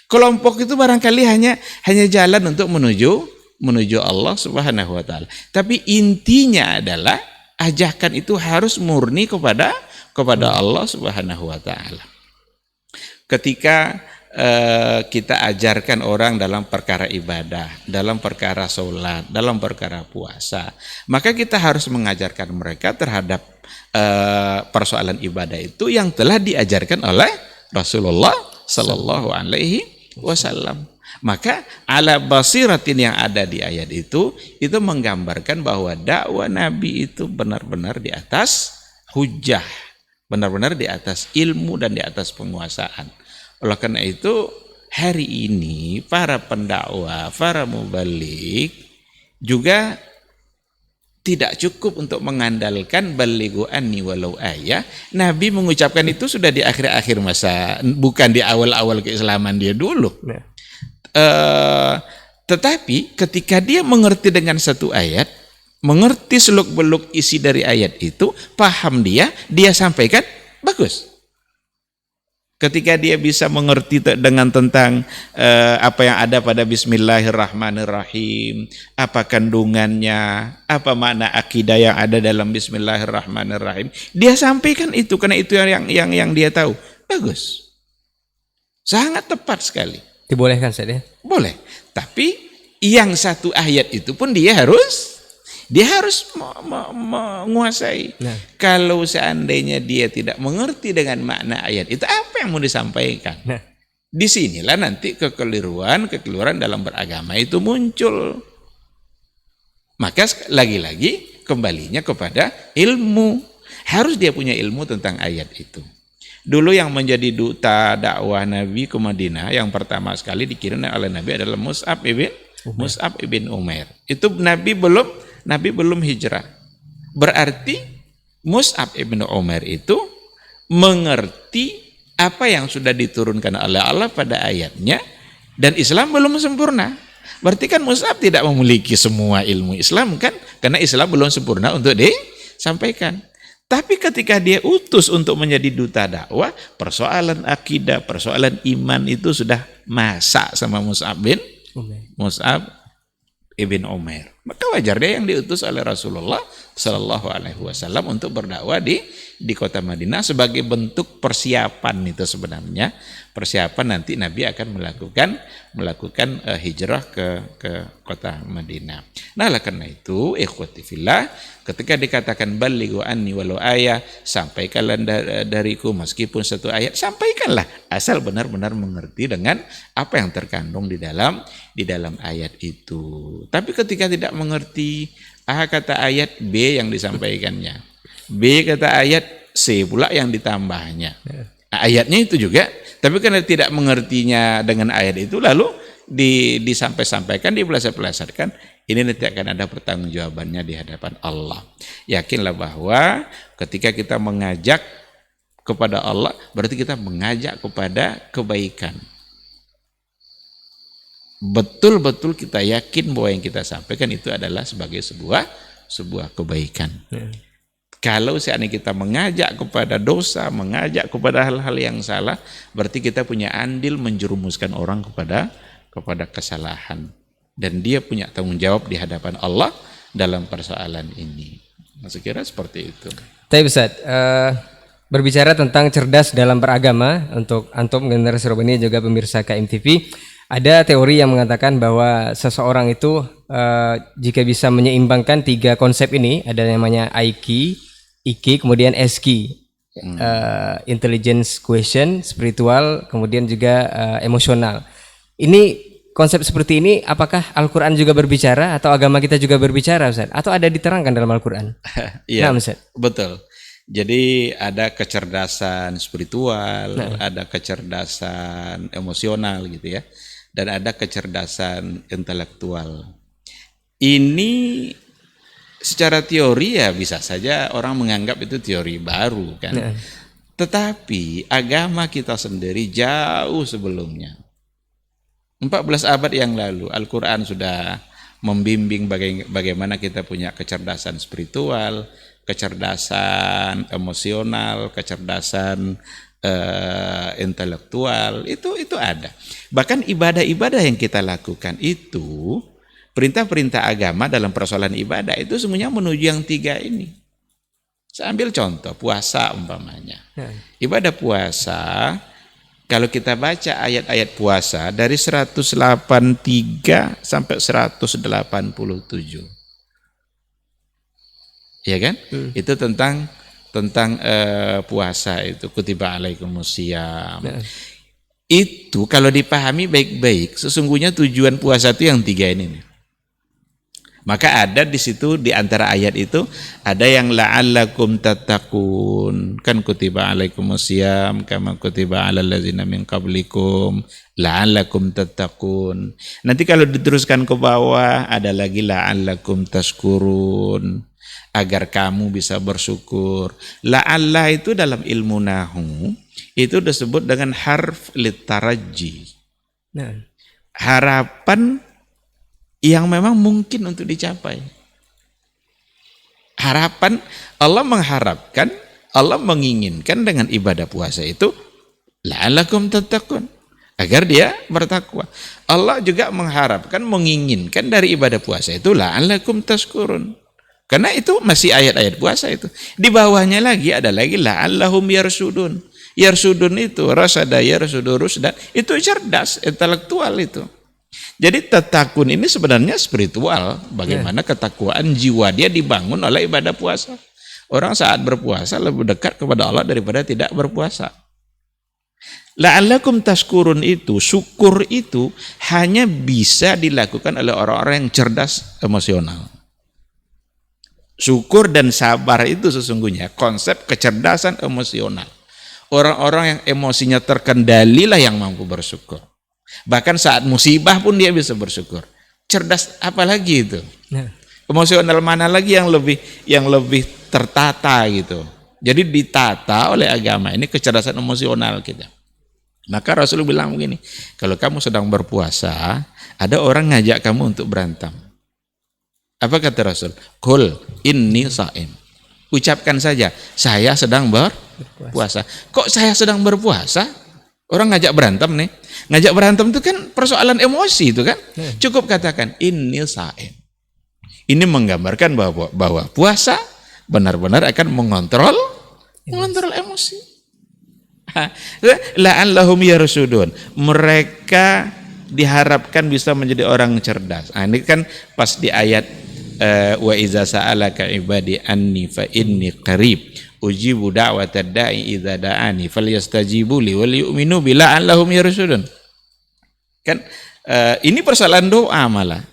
Kelompok itu barangkali hanya jalan untuk menuju Allah Subhanahu wa taala. Tapi intinya adalah ajakan itu harus murni kepada Allah Subhanahu wa taala. Ketika kita ajarkan orang dalam perkara ibadah, dalam perkara sholat, dalam perkara puasa, maka kita harus mengajarkan mereka terhadap persoalan ibadah itu yang telah diajarkan oleh Rasulullah Sallallahu Alaihi Wasallam. Maka ala basiratin yang ada di ayat itu menggambarkan bahwa dakwah Nabi itu benar-benar di atas hujah, benar-benar di atas ilmu dan di atas penguasaan. Oleh karena itu hari ini para pendakwah, para mubalik juga tidak cukup untuk mengandalkan balighu anni walau ayah. Nabi mengucapkan itu sudah di akhir-akhir masa, bukan di awal-awal keislaman dia dulu. Tetapi ketika dia mengerti dengan satu ayat, mengerti seluk-beluk isi dari ayat itu, paham dia sampaikan, bagus. Ketika dia bisa mengerti dengan tentang apa yang ada pada Bismillahirrahmanirrahim, apa kandungannya, apa makna akidah yang ada dalam Bismillahirrahmanirrahim, dia sampaikan itu karena itu yang dia tahu. Bagus. Sangat tepat sekali. Dibolehkan saja? Boleh. Tapi yang satu ayat itu pun dia harus menguasai. Kalau seandainya dia tidak mengerti dengan makna ayat itu, apa yang mau disampaikan? Disinilah nanti kekeliruan dalam beragama itu muncul. Maka lagi-lagi kembalinya kepada ilmu. Harus dia punya ilmu tentang ayat itu. Dulu yang menjadi duta dakwah Nabi ke Madinah yang pertama sekali dikirim oleh Nabi adalah Mus'ab ibn Umair. Itu Nabi belum hijrah. Berarti Mus'ab ibn Umair itu mengerti apa yang sudah diturunkan oleh Allah pada ayatnya, dan Islam belum sempurna. Berarti kan Mus'ab tidak memiliki semua ilmu Islam kan, karena Islam belum sempurna untuk disampaikan. Tapi ketika dia utus untuk menjadi duta dakwah, persoalan akidah, persoalan iman itu sudah masak sama Mus'ab ibn Umair. Maka wajar dia yang diutus oleh Rasulullah Sallallahu Alaihi Wasallam untuk berdakwah di kota Madinah sebagai bentuk persiapan. Itu sebenarnya persiapan nanti Nabi akan melakukan hijrah ke kota Madinah. Nah, oleh karena itu ikhwati fillah, ketika dikatakan balighu anni walau ayah, sampaikanlah dariku meskipun satu ayat, sampaikanlah asal benar-benar mengerti dengan apa yang terkandung di dalam ayat itu. Tapi ketika tidak mengerti, A kata ayat, B yang disampaikannya, B kata ayat, C pula yang ditambahnya. Ayatnya itu juga, tapi karena tidak mengertinya dengan ayat itu, lalu disampaikan, dipeleset-pelesetkan, ini nanti akan ada pertanggungjawabannya di hadapan Allah. Yakinlah bahwa ketika kita mengajak kepada Allah, berarti kita mengajak kepada kebaikan. Betul-betul kita yakin bahwa yang kita sampaikan itu adalah sebagai sebuah sebuah kebaikan. Kalau seandainya kita mengajak kepada dosa, mengajak kepada hal-hal yang salah, berarti kita punya andil menjerumuskan orang kepada kesalahan. Dan dia punya tanggung jawab di hadapan Allah dalam persoalan ini. Saya kira seperti itu. Tapi Ustaz, berbicara tentang cerdas dalam beragama, untuk antum generasi Robani juga pemirsa KMTV, ada teori yang mengatakan bahwa seseorang itu jika bisa menyeimbangkan 3 konsep ini, ada yang namanya IQ, IQ, kemudian SQ, intelligence quotient, spiritual, kemudian juga emosional. Ini konsep seperti ini, apakah Al-Quran juga berbicara atau agama kita juga berbicara, Ustaz? Atau ada diterangkan dalam Al-Quran? Iya, Nah, Ustaz. betul. Jadi ada kecerdasan spiritual, ada kecerdasan emosional gitu ya, dan ada kecerdasan intelektual. Ini secara teori ya bisa saja orang menganggap itu teori baru kan. Tetapi agama kita sendiri jauh sebelumnya. 14 abad yang lalu Al-Quran sudah membimbing bagaimana kita punya kecerdasan spiritual, kecerdasan emosional, kecerdasan intelektual, itu ada. Bahkan ibadah-ibadah yang kita lakukan itu, perintah-perintah agama dalam persoalan ibadah itu semuanya menuju yang 3 ini. Saya ambil contoh puasa umpamanya. Ibadah puasa, kalau kita baca ayat-ayat puasa dari 183 sampai 187. Ya kan? Itu tentang puasa itu, kutiba alaikumusiyam. Itu kalau dipahami baik-baik, sesungguhnya tujuan puasa itu yang 3 ini nih. Maka ada di situ di antara ayat itu ada yang la'allakum tattaqun, kan kutiba alaikumusiyam kama kutiba alal ladzina min qablikum la'allakum tattaqun. Nanti kalau diteruskan ke bawah ada lagi la'allakum tashkurun, agar kamu bisa bersyukur. La'alla itu dalam ilmu nahwu itu disebut dengan harf litaraji. Harapan yang memang mungkin untuk dicapai. Harapan, Allah mengharapkan, Allah menginginkan dengan ibadah puasa itu la'allakum tattaqun, agar dia bertakwa. Allah juga mengharapkan, menginginkan dari ibadah puasa itu la'allakum tashkurun, karena itu masih ayat-ayat puasa itu. Di bawahnya lagi ada lagi la'allahum yarsudun. Yarsudun itu rasada yarsudu rusdan, itu cerdas, intelektual itu. Jadi tatakun ini sebenarnya spiritual, bagaimana ketakwaan jiwa dia dibangun oleh ibadah puasa. Orang saat berpuasa lebih dekat kepada Allah daripada tidak berpuasa. La'allakum tashkurun itu, syukur itu hanya bisa dilakukan oleh orang-orang yang cerdas emosional. Syukur dan sabar itu sesungguhnya konsep kecerdasan emosional. Orang-orang yang emosinya terkendali lah yang mampu bersyukur. Bahkan saat musibah pun dia bisa bersyukur. Cerdas apalagi itu? Emosional mana lagi yang lebih tertata gitu. Jadi ditata oleh agama ini kecerdasan emosional kita. Maka Rasul bilang begini, kalau kamu sedang berpuasa, ada orang ngajak kamu untuk berantem. Apa kata Rasul? Qul inni sha'im. Ucapkan saja, saya sedang berpuasa. Kok saya sedang berpuasa? Orang ngajak berantem nih. Ngajak berantem itu kan persoalan emosi itu kan. Cukup katakan inni sha'im. Ini menggambarkan bahwa puasa benar-benar akan mengontrol emosi. La'allahum yarsudun. Mereka diharapkan bisa menjadi orang cerdas. Nah, ini kan pas di ayat wa iza sa'alaka ibadi anni fa inni qarib ujibu da'watad da'i idza da'ani falyastajibu li wal yu'minu bila allahum yarsudun. Kan ini persoalan doa malah.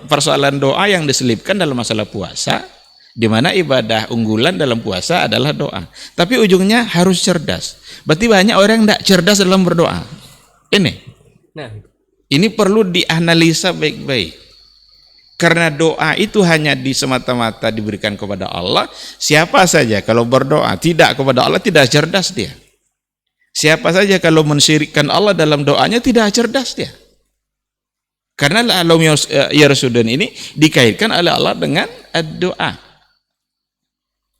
Persoalan doa yang diselipkan dalam masalah puasa, di mana ibadah unggulan dalam puasa adalah doa. Tapi ujungnya harus cerdas. Berarti banyak orang yang tidak cerdas dalam berdoa. Ini perlu dianalisa baik-baik. Karena doa itu hanya semata-mata diberikan kepada Allah. Siapa saja kalau berdoa tidak kepada Allah tidak cerdas dia. Siapa saja kalau mensyirikkan Allah dalam doanya tidak cerdas dia. Karena la'allahum yarsudun ini dikaitkan oleh Allah dengan ad-doa.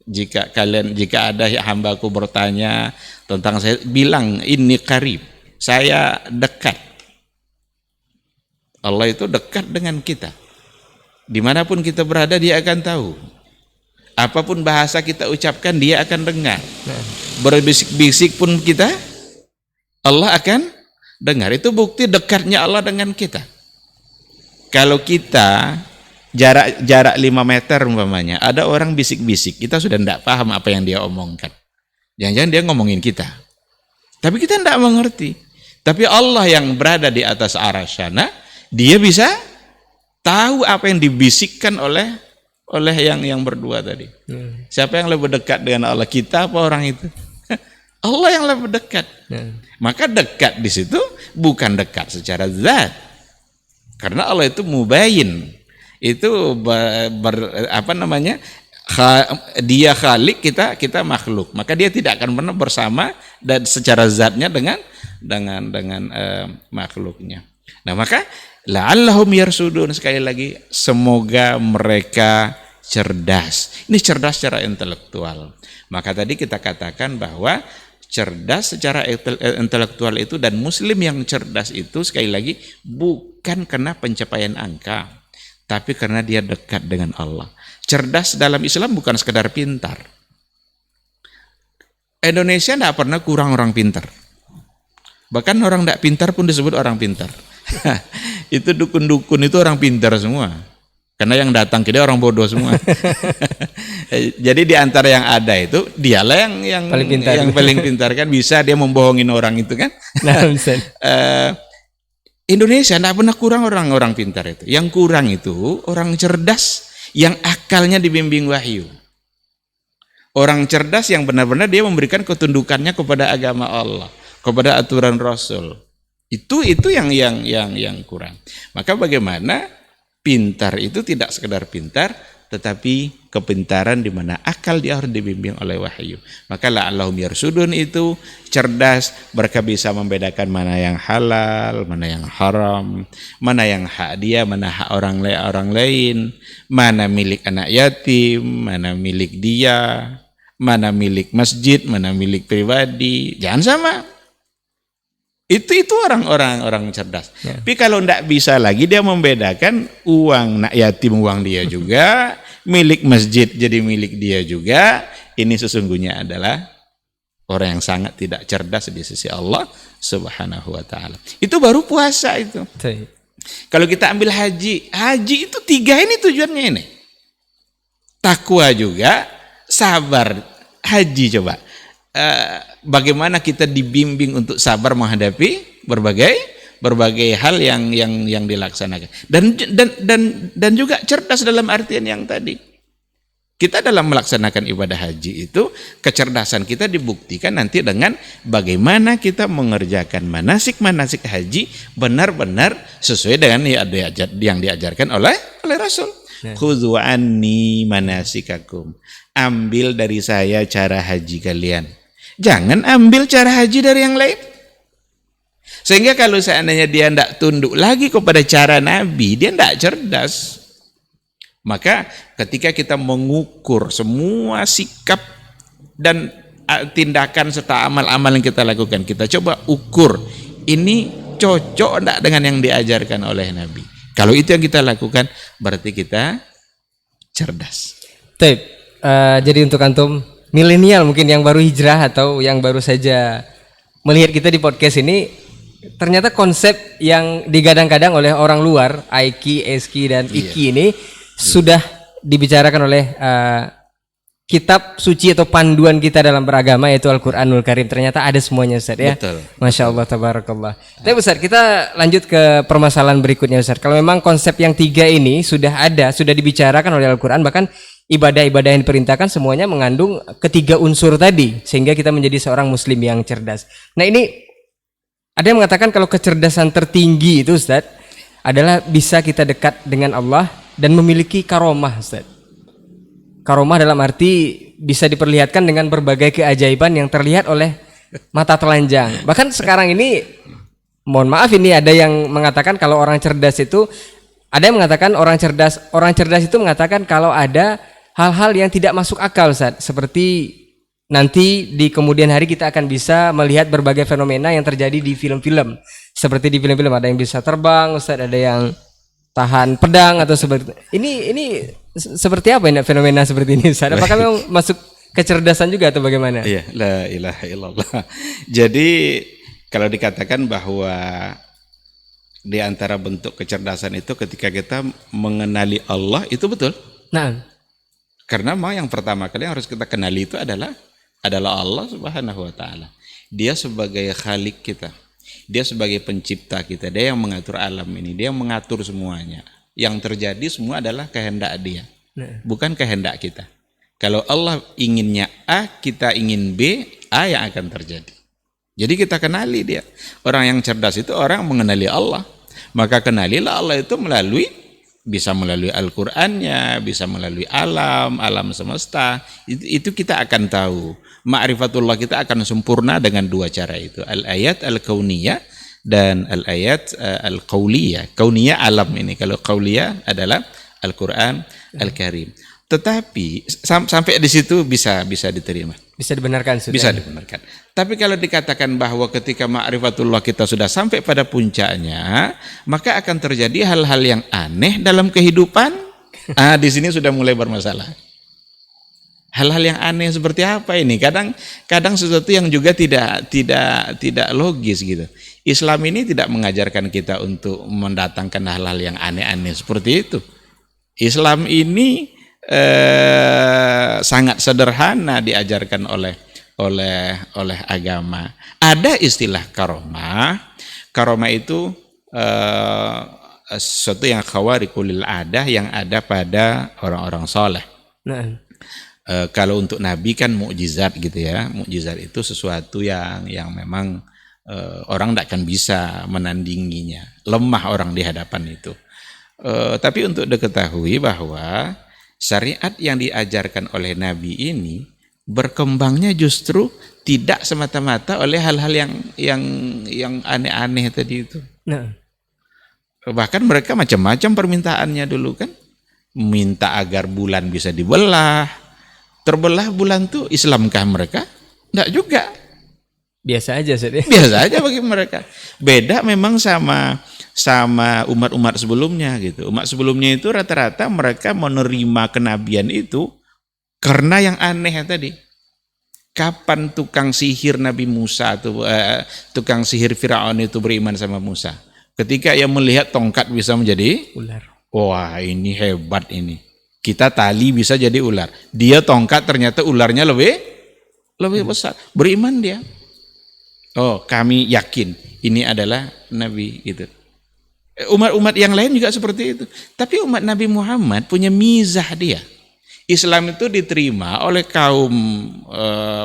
Jika ada hambaku bertanya tentang saya, bilang inni qarib, saya dekat. Allah itu dekat dengan kita. Dimanapun kita berada dia akan tahu. Apapun bahasa kita ucapkan dia akan dengar. Berbisik-bisik pun kita, Allah akan dengar. Itu bukti dekatnya Allah dengan kita. Kalau kita jarak 5 meter umpamanya, ada orang bisik-bisik, kita sudah tidak paham apa yang dia omongkan. Jangan-jangan dia ngomongin kita. Tapi kita tidak mengerti. Tapi Allah yang berada di atas arasy sana, dia bisa tahu apa yang dibisikkan oleh yang berdua tadi. Siapa yang lebih dekat dengan Allah, kita apa orang itu? Allah yang lebih dekat. Maka dekat di situ bukan dekat secara zat. Karena Allah itu mubayyin. Itu dia khalik, kita makhluk. Maka dia tidak akan pernah bersama dan secara zatnya dengan makhluknya. Nah, maka la'allahum yarsudun, sekali lagi semoga mereka cerdas. Ini cerdas secara intelektual. Maka tadi kita katakan bahwa cerdas secara intelektual itu, dan muslim yang cerdas itu sekali lagi bukan karena pencapaian angka, tapi karena dia dekat dengan Allah. Cerdas dalam Islam bukan sekedar pintar. Indonesia tidak pernah kurang orang pintar. Bahkan orang tidak pintar pun disebut orang pintar. Itu dukun-dukun itu orang pintar semua. Karena yang datang ke dia orang bodoh semua. Jadi di antara yang ada itu, dialah yang paling pintar kan, bisa dia membohongin orang itu kan. Indonesia tidak pernah kurang orang pintar itu. Yang kurang itu orang cerdas yang akalnya dibimbing wahyu. Orang cerdas yang benar-benar dia memberikan ketundukannya kepada agama Allah, kepada aturan Rasul. Itu yang kurang. Maka bagaimana pintar itu tidak sekedar pintar, tetapi kepintaran di mana akal dia harus dibimbing oleh wahyu. Maka la'allahum yarsudun itu cerdas, mereka bisa membedakan mana yang halal, mana yang haram, mana yang hak dia, mana hak orang lain, mana milik anak yatim, mana milik dia, mana milik masjid, mana milik pribadi. Jangan sama. Itu orang cerdas. Ya. Tapi kalau tidak bisa lagi dia membedakan uang nak yatim uang dia juga, milik masjid jadi milik dia juga, ini sesungguhnya adalah orang yang sangat tidak cerdas di sisi Allah Subhanahu wa taala. Itu baru puasa itu. Kalau kita ambil haji itu 3 ini tujuannya ini. Takwa juga, sabar. Haji coba. Bagaimana kita dibimbing untuk sabar menghadapi berbagai hal yang dilaksanakan, dan juga cerdas dalam artian yang tadi. Kita dalam melaksanakan ibadah haji itu, kecerdasan kita dibuktikan nanti dengan bagaimana kita mengerjakan manasik haji benar-benar sesuai dengan yang diajarkan oleh Rasul. Khudhu anni manasikakum, ambil dari saya cara haji kalian. Jangan ambil cara haji dari yang lain. Sehingga kalau seandainya dia tidak tunduk lagi kepada cara Nabi, dia tidak cerdas. Maka ketika kita mengukur semua sikap dan tindakan serta amal-amal yang kita lakukan, kita coba ukur, ini cocok tidak dengan yang diajarkan oleh Nabi. Kalau itu yang kita lakukan, berarti kita cerdas. Jadi untuk antum milenial mungkin yang baru hijrah atau yang baru saja melihat kita di podcast ini, ternyata konsep yang digadang-gadang oleh orang luar, Aiki, Eski dan Iki ini sudah dibicarakan oleh kitab suci atau panduan kita dalam beragama, yaitu Al-Quranul Karim. Ternyata ada semuanya, Ustaz, ya. Betul. Masya Allah, tabarakallah. Tapi Ustaz, kita lanjut ke permasalahan berikutnya, Ustaz. Kalau memang konsep yang 3 ini sudah ada, sudah dibicarakan oleh Al-Quran, bahkan ibadah-ibadah yang diperintahkan semuanya mengandung ketiga unsur tadi, sehingga kita menjadi seorang muslim yang cerdas. Nah, ini ada yang mengatakan kalau kecerdasan tertinggi itu, Ustaz, adalah bisa kita dekat dengan Allah dan memiliki karomah, Ustaz. Karomah dalam arti bisa diperlihatkan dengan berbagai keajaiban yang terlihat oleh mata telanjang. Bahkan sekarang ini, mohon maaf, ini ada yang mengatakan kalau orang cerdas itu Ada yang mengatakan orang cerdas itu mengatakan kalau ada hal-hal yang tidak masuk akal, Ustaz, seperti nanti di kemudian hari kita akan bisa melihat berbagai fenomena yang terjadi di film-film. Seperti di film-film ada yang bisa terbang, Ustaz, ada yang tahan pedang atau seperti ini seperti apa ini fenomena seperti ini, Ustaz? Apakah memang masuk kecerdasan juga atau bagaimana? Iya, la ilaha illallah. Jadi kalau dikatakan bahwa di antara bentuk kecerdasan itu ketika kita mengenali Allah, itu betul. Nah, Karena mau yang pertama kali yang harus kita kenali itu adalah Allah Subhanahu wa taala. Dia sebagai khalik kita. Dia sebagai pencipta kita. Dia yang mengatur alam ini, dia yang mengatur semuanya. Yang terjadi semua adalah kehendak dia, bukan kehendak kita. Kalau Allah inginnya A, kita ingin B, A yang akan terjadi. Jadi kita kenali dia. Orang yang cerdas itu orang mengenali Allah. Maka kenalilah Allah itu bisa melalui Al-Qur'annya, bisa melalui alam semesta. Itu kita akan tahu. Ma'rifatullah kita akan sempurna dengan dua cara itu. Al-ayat al-kauniyah dan al-ayat al-qauliyah. Kauniyah alam ini. Kalau qauliyah adalah Al-Qur'an Al-Karim. Tetapi sampai di situ bisa diterima. bisa dibenarkan, Ustaz. Bisa dibenarkan. Tapi kalau dikatakan bahwa ketika ma'rifatullah kita sudah sampai pada puncaknya, maka akan terjadi hal-hal yang aneh dalam kehidupan. Di sini sudah mulai bermasalah. Hal-hal yang aneh seperti apa ini? Kadang sesuatu yang juga tidak logis gitu. Islam ini tidak mengajarkan kita untuk mendatangkan hal-hal yang aneh-aneh seperti itu. Islam ini sangat sederhana diajarkan oleh agama. Ada istilah karomah. Karomah itu sesuatu yang khawariqul adah yang ada pada orang-orang soleh. Nah, Kalau untuk Nabi kan mukjizat gitu ya. Mukjizat itu sesuatu yang memang orang tidak akan bisa menandinginya. Lemah orang di hadapan itu. Tapi untuk diketahui bahwa syariat yang diajarkan oleh Nabi ini berkembangnya justru tidak semata-mata oleh hal-hal yang aneh-aneh tadi itu. nah, Bahkan mereka macam-macam permintaannya dulu kan. Minta agar bulan bisa dibelah. Terbelah bulan tuh Islamkah mereka? Enggak juga. biasa aja, Ustaz, ya. Biasa aja bagi mereka. Beda memang sama umat-umat sebelumnya gitu. Umat sebelumnya itu rata-rata mereka menerima kenabian itu karena yang aneh tadi. Kapan tukang sihir Nabi Musa atau tukang sihir Firaun itu beriman sama Musa? Ketika ia melihat tongkat bisa menjadi Ular. wah ini hebat ini. Kita tali bisa jadi ular. Dia tongkat ternyata ularnya lebih besar. Beriman dia. Oh, kami yakin ini adalah Nabi gitu. Umat-umat yang lain juga seperti itu. Tapi umat Nabi Muhammad punya mizah dia. Islam itu diterima oleh kaum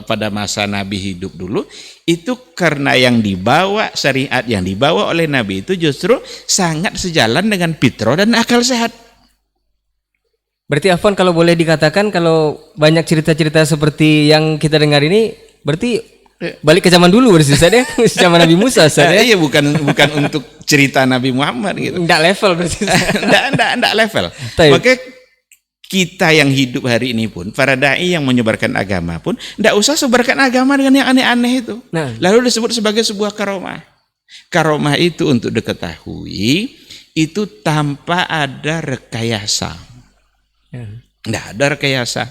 pada masa Nabi hidup dulu itu karena yang dibawa, syariat yang dibawa oleh Nabi itu justru sangat sejalan dengan fitrah dan akal sehat. Berarti Afwan, kalau boleh dikatakan kalau banyak cerita-cerita seperti yang kita dengar ini berarti balik ke zaman dulu berarti, Ustaz, ya? Zaman Nabi Musa, Ustaz, ya? Iya, bukan untuk cerita Nabi Muhammad gitu. Enggak level berarti. Enggak level. Baik. Maka kita yang hidup hari ini pun, para dai yang menyebarkan agama pun, enggak usah sebarkan agama dengan yang aneh-aneh itu. Nah. Lalu disebut sebagai sebuah karomah. Karomah itu untuk diketahui, itu tanpa ada rekayasa. Enggak ada rekayasa.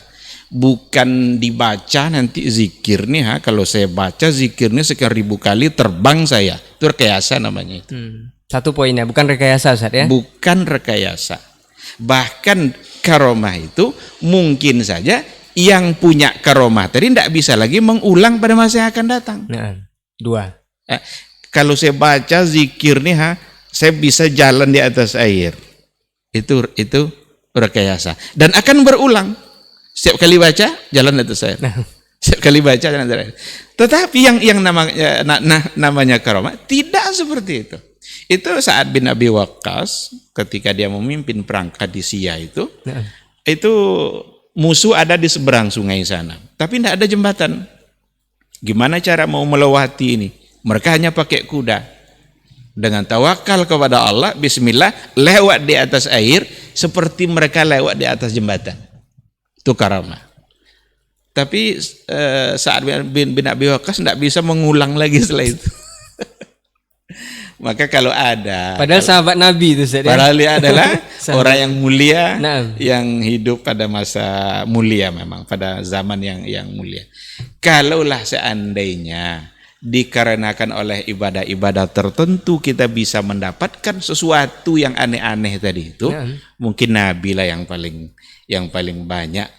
Bukan dibaca nanti zikir nih, kalau saya baca zikirnya sekian ribu kali terbang saya. Itu rekayasa namanya itu. Satu poinnya, bukan rekayasa, Ustaz, ya? Bukan rekayasa. Bahkan karomah itu mungkin saja yang punya karomah tadi tidak bisa lagi mengulang pada masa yang akan datang. Nah, dua. Kalau saya baca zikir nih, saya bisa jalan di atas air. Itu rekayasa. Dan akan berulang. Setiap kali baca jalan di atas air. Setiap kali baca jalan di atas air. Tetapi yang namanya karomah tidak seperti itu. Itu Sa'ad bin Abi Waqqas ketika dia memimpin perang Qadisiyah itu musuh ada di seberang sungai sana, tapi tidak ada jembatan. Gimana cara mau melewati ini? Mereka hanya pakai kuda. Dengan tawakal kepada Allah, bismillah, lewat di atas air seperti mereka lewat di atas jembatan. Itu karamah. Tapi Sa'ad bin Abi Waqqas tidak bisa mengulang lagi setelah itu. Maka kalau ada, Padahal sahabat Nabi itu Ustaz ya. padahal dia adalah orang yang mulia, Naam. yang hidup pada masa mulia memang, pada zaman yang mulia. Kalaulah seandainya dikarenakan oleh ibadah-ibadah tertentu kita bisa mendapatkan sesuatu yang aneh-aneh tadi itu, Naam. mungkin Nabi lah yang paling banyak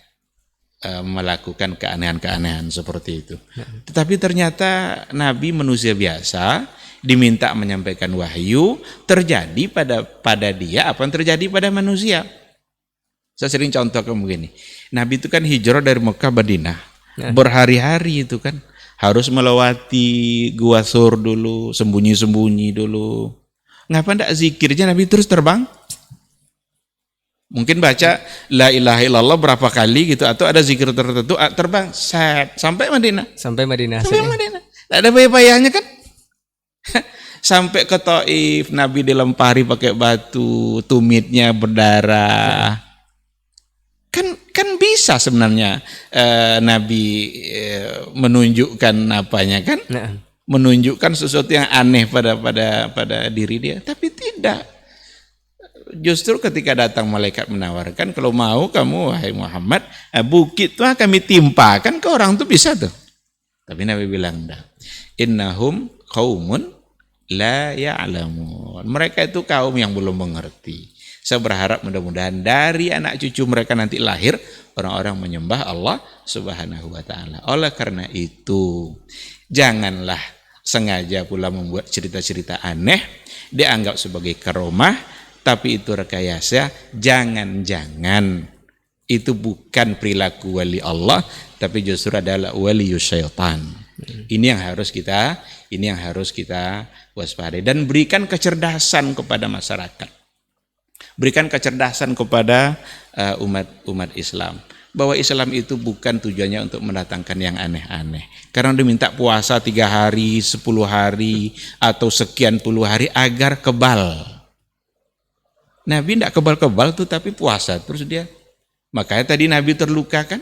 melakukan keanehan-keanehan seperti itu. Tetapi ternyata Nabi manusia biasa, diminta menyampaikan wahyu, terjadi pada dia apa yang terjadi pada manusia. Saya sering contohkan begini. Nabi itu kan hijrah dari Mekah Madinah. Berhari-hari itu kan harus melewati Gua Sur dulu, sembunyi-sembunyi dulu. Ngapa ndak zikirnya Nabi terus terbang? Mungkin baca la ilaha illallah berapa kali gitu, atau ada zikir tertentu terbang sampai Madinah. Sampai Madinah. Sampai Madinah. Tidak ada payah-payahnya kan? Sampai ke Taif, Nabi dilempari pakai batu, tumitnya berdarah. Kan bisa sebenarnya Nabi menunjukkan apanya kan? Nah. Menunjukkan sesuatu yang aneh pada diri dia, tapi tidak. Justru ketika datang malaikat menawarkan, kalau mau kamu wahai Muhammad, bukit tuh kami timpakan ke orang tuh bisa tuh. Tapi Nabi bilang enggak. Innahum qaumun la ya'lamun. Mereka itu kaum yang belum mengerti. Saya berharap mudah-mudahan dari anak cucu mereka nanti lahir orang-orang menyembah Allah Subhanahu wa taala. Oleh karena itu, janganlah sengaja pula membuat cerita-cerita aneh dianggap sebagai karomah, tapi itu rekayasa. Jangan-jangan itu bukan perilaku wali Allah, tapi justru adalah wali syaitan. Ini yang harus kita waspadai, dan berikan kecerdasan kepada masyarakat. Berikan kecerdasan kepada umat Islam, bahwa Islam itu bukan tujuannya untuk mendatangkan yang aneh-aneh. Karena diminta puasa 3 hari, 10 hari, atau sekian puluh hari agar kebal. Nabi tidak kebal-kebal tuh, tapi puasa terus dia. Makanya tadi Nabi terluka kan?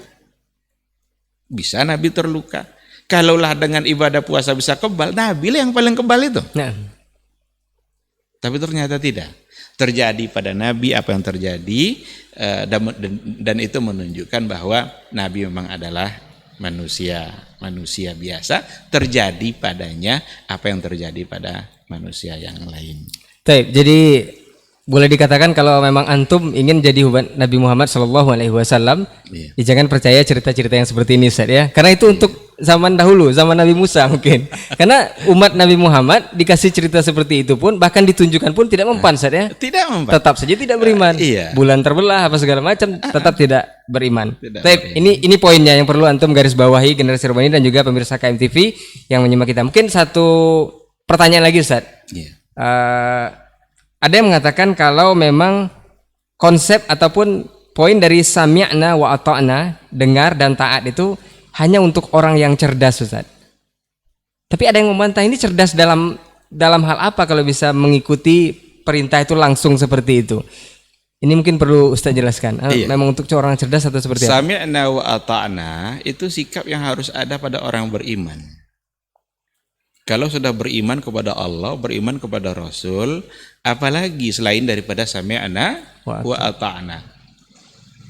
Bisa Nabi terluka. Kalaulah dengan ibadah puasa bisa kebal, Nabi lah yang paling kebal itu. Nah. Tapi ternyata tidak. Terjadi pada Nabi apa yang terjadi, dan itu menunjukkan bahwa Nabi memang adalah manusia biasa. Terjadi padanya apa yang terjadi pada manusia yang lain. Baik, jadi boleh dikatakan kalau memang antum ingin jadi umat Nabi Muhammad SAW, Iya. ya jangan percaya cerita-cerita yang seperti ini, Ustaz ya. Karena itu untuk zaman dahulu, zaman Nabi Musa mungkin. Karena umat Nabi Muhammad dikasih cerita seperti itu pun, bahkan ditunjukkan pun tidak mempan, Ustaz ya. Tidak mempan. Tetap saja tidak beriman. Iya. Bulan terbelah apa segala macam, tetap tidak beriman. Tidak Baik, beriman. Iya. ini poinnya yang perlu antum garis bawahi, generasi Robani dan juga pemirsa KMTV yang menyimak kita. Mungkin satu pertanyaan lagi, Ustaz. Iya. Ada yang mengatakan kalau memang konsep ataupun poin dari sami'na wa ata'na, dengar dan taat, itu hanya untuk orang yang cerdas, Ustaz. Tapi ada yang membantah, ini cerdas dalam hal apa kalau bisa mengikuti perintah itu langsung seperti itu. Ini mungkin perlu Ustaz jelaskan. Iya. Memang untuk orang cerdas atau seperti apa? Sami'na wa ata'na itu sikap yang harus ada pada orang beriman. Kalau sudah beriman kepada Allah, beriman kepada Rasul, apalagi selain daripada sami'na wa ata'na.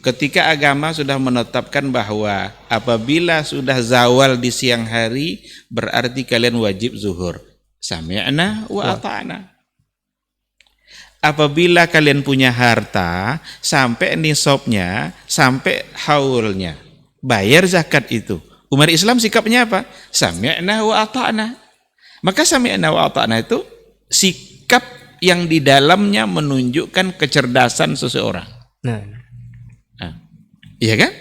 Ketika agama sudah menetapkan bahwa apabila sudah zawal di siang hari, berarti kalian wajib zuhur. Sami'na wa ata'na. Apabila kalian punya harta, sampai nisabnya, sampai haulnya, bayar zakat itu. Umat Islam sikapnya apa? Sami'na wa ata'na. Maka sami'na wa ata'na itu sikap yang di dalamnya menunjukkan kecerdasan seseorang. Nah, Iya kan?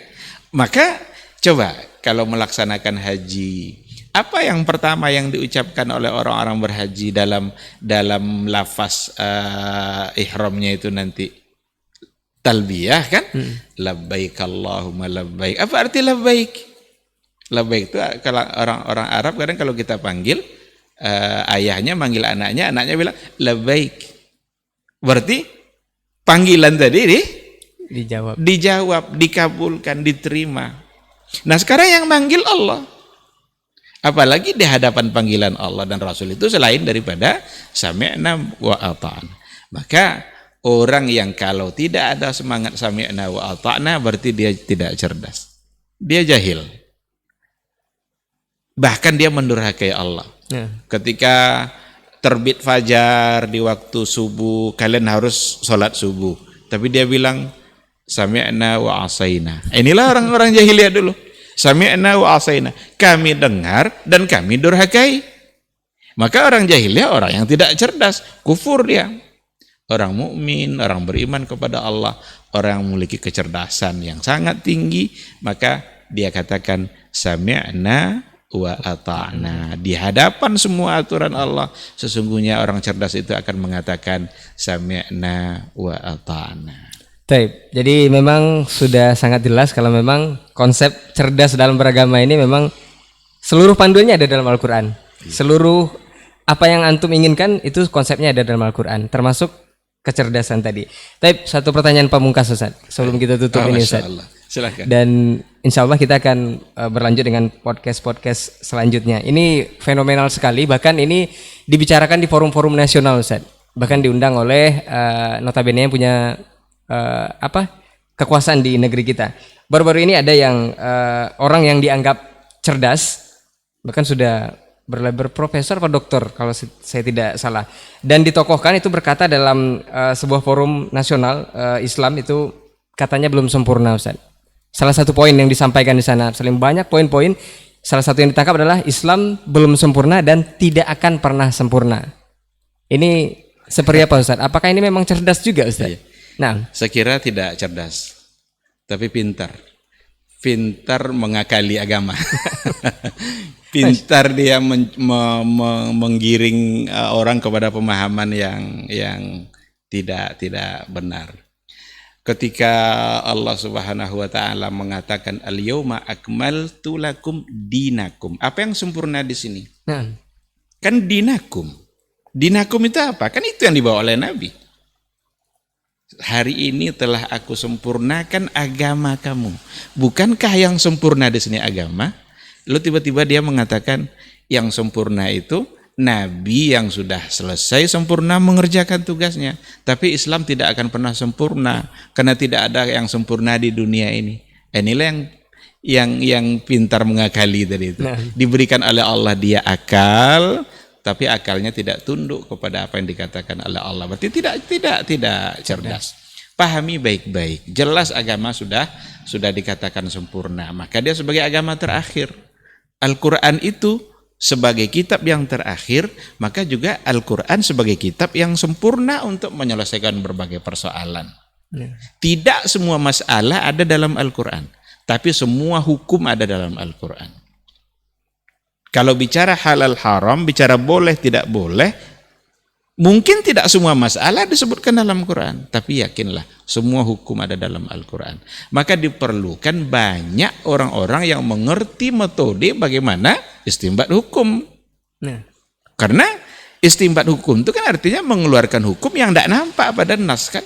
Maka coba kalau melaksanakan haji, apa yang pertama yang diucapkan oleh orang-orang berhaji dalam lafaz ihramnya itu nanti? Talbiyah kan? Labbaik Allahumma labbaik. Apa arti labbaik? Labbaik itu kalau orang-orang Arab kadang kalau kita panggil, ayahnya manggil anaknya, anaknya bilang labbaik. Berarti panggilan tadi dijawab, dikabulkan, diterima. Nah sekarang yang manggil Allah. Apalagi di hadapan panggilan Allah dan Rasul itu selain daripada sami'na wa ata'na. Maka orang yang kalau tidak ada semangat sami'na wa ata'na berarti dia tidak cerdas. Dia jahil. Bahkan dia mendurhakai Allah. Ketika terbit fajar di waktu subuh, kalian harus sholat subuh. Tapi dia bilang sami'na wa asaina. Inilah orang-orang jahiliyah dulu. Sami'na wa asaina. Kami dengar dan kami durhakai. Maka orang jahiliyah orang yang tidak cerdas, kufur dia. Orang mukmin, orang beriman kepada Allah, orang yang memiliki kecerdasan yang sangat tinggi, maka dia katakan sami'na wa ata'na. Di hadapan semua aturan Allah, sesungguhnya orang cerdas itu akan mengatakan sami'na wa ata'na. Taib. Jadi memang sudah sangat jelas kalau memang konsep cerdas dalam beragama ini memang seluruh panduannya ada dalam Al-Quran. Seluruh apa yang antum inginkan itu konsepnya ada dalam Al-Quran, termasuk kecerdasan tadi. Taib, satu pertanyaan pamungkas Ustaz sebelum kita tutup ini Ustaz. Silakan. Dan insya Allah kita akan berlanjut dengan podcast selanjutnya. Ini fenomenal sekali, bahkan ini dibicarakan di forum-forum nasional Ustaz. Bahkan diundang oleh notabene yang punya kekuasaan di negeri kita. Baru-baru ini ada yang orang yang dianggap cerdas, bahkan sudah berprofesor atau doktor kalau saya tidak salah, dan ditokohkan itu berkata dalam sebuah forum nasional Islam itu katanya belum sempurna Ustaz. Salah satu poin yang disampaikan di sana, saling banyak poin-poin, salah satu yang ditangkap adalah Islam belum sempurna dan tidak akan pernah sempurna. Ini seperti apa Ustaz? Apakah ini memang cerdas juga Ustaz? Nah, saya kira tidak cerdas, tapi pintar. Pintar mengakali agama. Pintar dia menggiring orang kepada pemahaman yang tidak benar. Ketika Allah Subhanahu wa taala mengatakan al-yauma akmaltu lakum dinakum. Apa yang sempurna di sini? Kan dinakum. Dinakum itu apa? Kan itu yang dibawa oleh Nabi. Hari ini telah aku sempurnakan agama kamu. Bukankah yang sempurna di sini agama? Lalu tiba-tiba dia mengatakan yang sempurna itu Nabi yang sudah selesai sempurna mengerjakan tugasnya. Tapi Islam tidak akan pernah sempurna karena tidak ada yang sempurna di dunia ini. Inilah yang pintar mengakali tadi itu. Diberikan oleh Allah dia akal, tapi akalnya tidak tunduk kepada apa yang dikatakan oleh Allah. Berarti tidak cerdas. Pahami baik-baik. Jelas agama sudah dikatakan sempurna. Maka dia sebagai agama terakhir. Al-Quran itu sebagai kitab yang terakhir, maka juga Al-Quran sebagai kitab yang sempurna untuk menyelesaikan berbagai persoalan. Tidak semua masalah ada dalam Al-Quran, tapi semua hukum ada dalam Al-Quran. Kalau bicara halal haram, bicara boleh tidak boleh, mungkin tidak semua masalah disebutkan dalam Quran, tapi yakinlah semua hukum ada dalam Al-Quran. Maka diperlukan banyak orang-orang yang mengerti metode bagaimana istinbat hukum. Karena istinbat hukum itu kan artinya mengeluarkan hukum yang tidak nampak pada nas kan.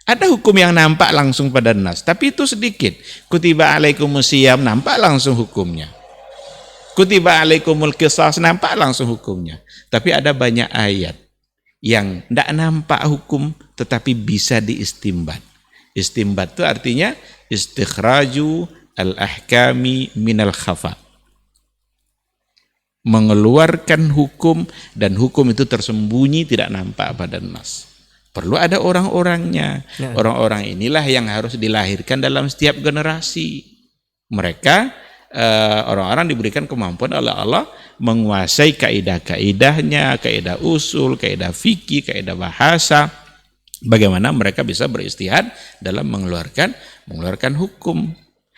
Ada hukum yang nampak langsung pada nas, tapi itu sedikit. Kutiba alaikumus syiyam nampak langsung hukumnya. Kutiba alaikumul qisas nampak langsung hukumnya. Tapi ada banyak ayat yang tidak nampak hukum tetapi bisa diistimbat. Istimbat itu artinya istikhraju al-ahkami minal khafa. Mengeluarkan hukum dan hukum itu tersembunyi tidak nampak pada nas. Perlu ada orang-orangnya. Orang-orang inilah yang harus dilahirkan dalam setiap generasi. Mereka orang-orang diberikan kemampuan oleh Allah menguasai kaidah-kaidahnya, kaidah usul, kaidah fikih, kaidah bahasa. Bagaimana mereka bisa beristihad dalam mengeluarkan hukum.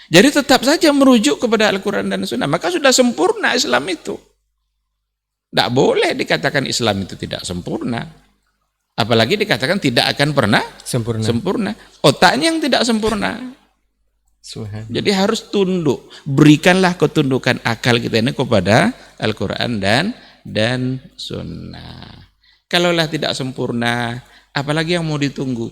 Jadi tetap saja merujuk kepada Al-Quran dan Sunnah. Maka sudah sempurna Islam itu. Tidak boleh dikatakan Islam itu tidak sempurna. Apalagi dikatakan tidak akan pernah sempurna. Otaknya yang tidak sempurna. Jadi harus tunduk. Berikanlah ketundukan akal kita ini kepada Al-Quran dan dan sunnah. Kalaulah tidak sempurna, apalagi yang mau ditunggu?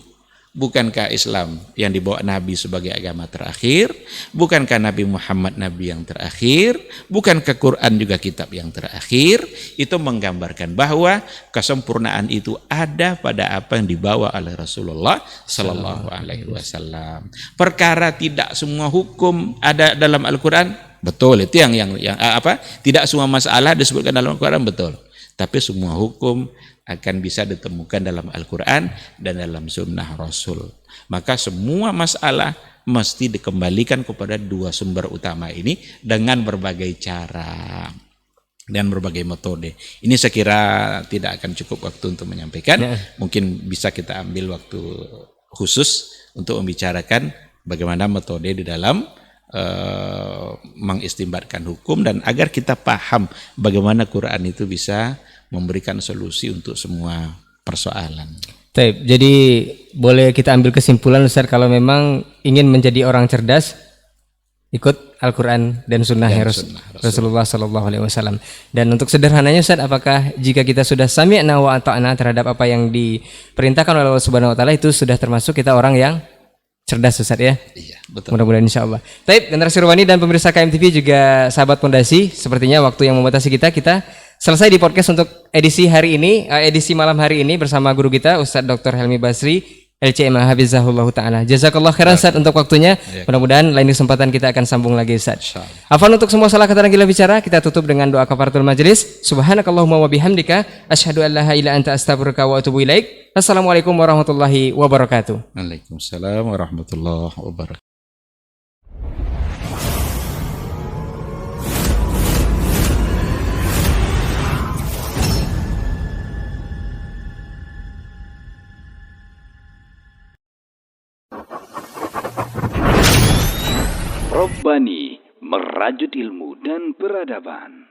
Bukankah Islam yang dibawa Nabi sebagai agama terakhir? Bukankah Nabi Muhammad Nabi yang terakhir? Bukankah Quran juga kitab yang terakhir? Itu menggambarkan bahwa kesempurnaan itu ada pada apa yang dibawa oleh Rasulullah Sallallahu Alaihi Wasallam. Perkara tidak semua hukum ada dalam Al-Quran, betul. Itu yang apa? Tidak semua masalah disebutkan dalam Al-Quran, betul. Tapi semua hukum akan bisa ditemukan dalam Al-Quran dan dalam sunnah Rasul. Maka semua masalah mesti dikembalikan kepada dua sumber utama ini dengan berbagai cara dan berbagai metode. Ini saya kira tidak akan cukup waktu untuk menyampaikan. Mungkin bisa kita ambil waktu khusus untuk membicarakan bagaimana metode di dalam mengistimbatkan hukum, dan agar kita paham bagaimana Quran itu bisa memberikan solusi untuk semua persoalan. Baik, jadi boleh kita ambil kesimpulan Ustaz, kalau memang ingin menjadi orang cerdas, ikut Al-Quran dan Sunnah Rasulullah Sallallahu Alaihi Wasallam. Dan untuk sederhananya Ustaz, apakah jika kita sudah sami'na wa ata'na terhadap apa yang diperintahkan oleh Allah Subhanahu Wa Taala, itu sudah termasuk kita orang yang cerdas Ustaz ya? Iya, betul. Mudah-mudahan insya Allah. Baik, Generasi Robani dan pemirsa KMTV juga sahabat Pondasi, sepertinya waktu yang membatasi kita selesai di podcast untuk edisi hari ini, edisi malam hari ini bersama guru kita Ustadz Dr. Helmi Basri, LCMA Hafizahullah Ta'ala. Jazakallah khairan Ustadz untuk waktunya. Mudah-mudahan lain kesempatan kita akan sambung lagi Ustadz. Afwan untuk semua salah kata dan gila bicara, kita tutup dengan doa kafaratul majelis. Subhanakallahumma wa bihamdika asyhadu an la ilaha illa anta astaghfiruka wa atubu ilaik. Assalamualaikum warahmatullahi wabarakatuh. Waalaikumsalam warahmatullahi wabarakatuh. Robbani, merajut ilmu dan peradaban.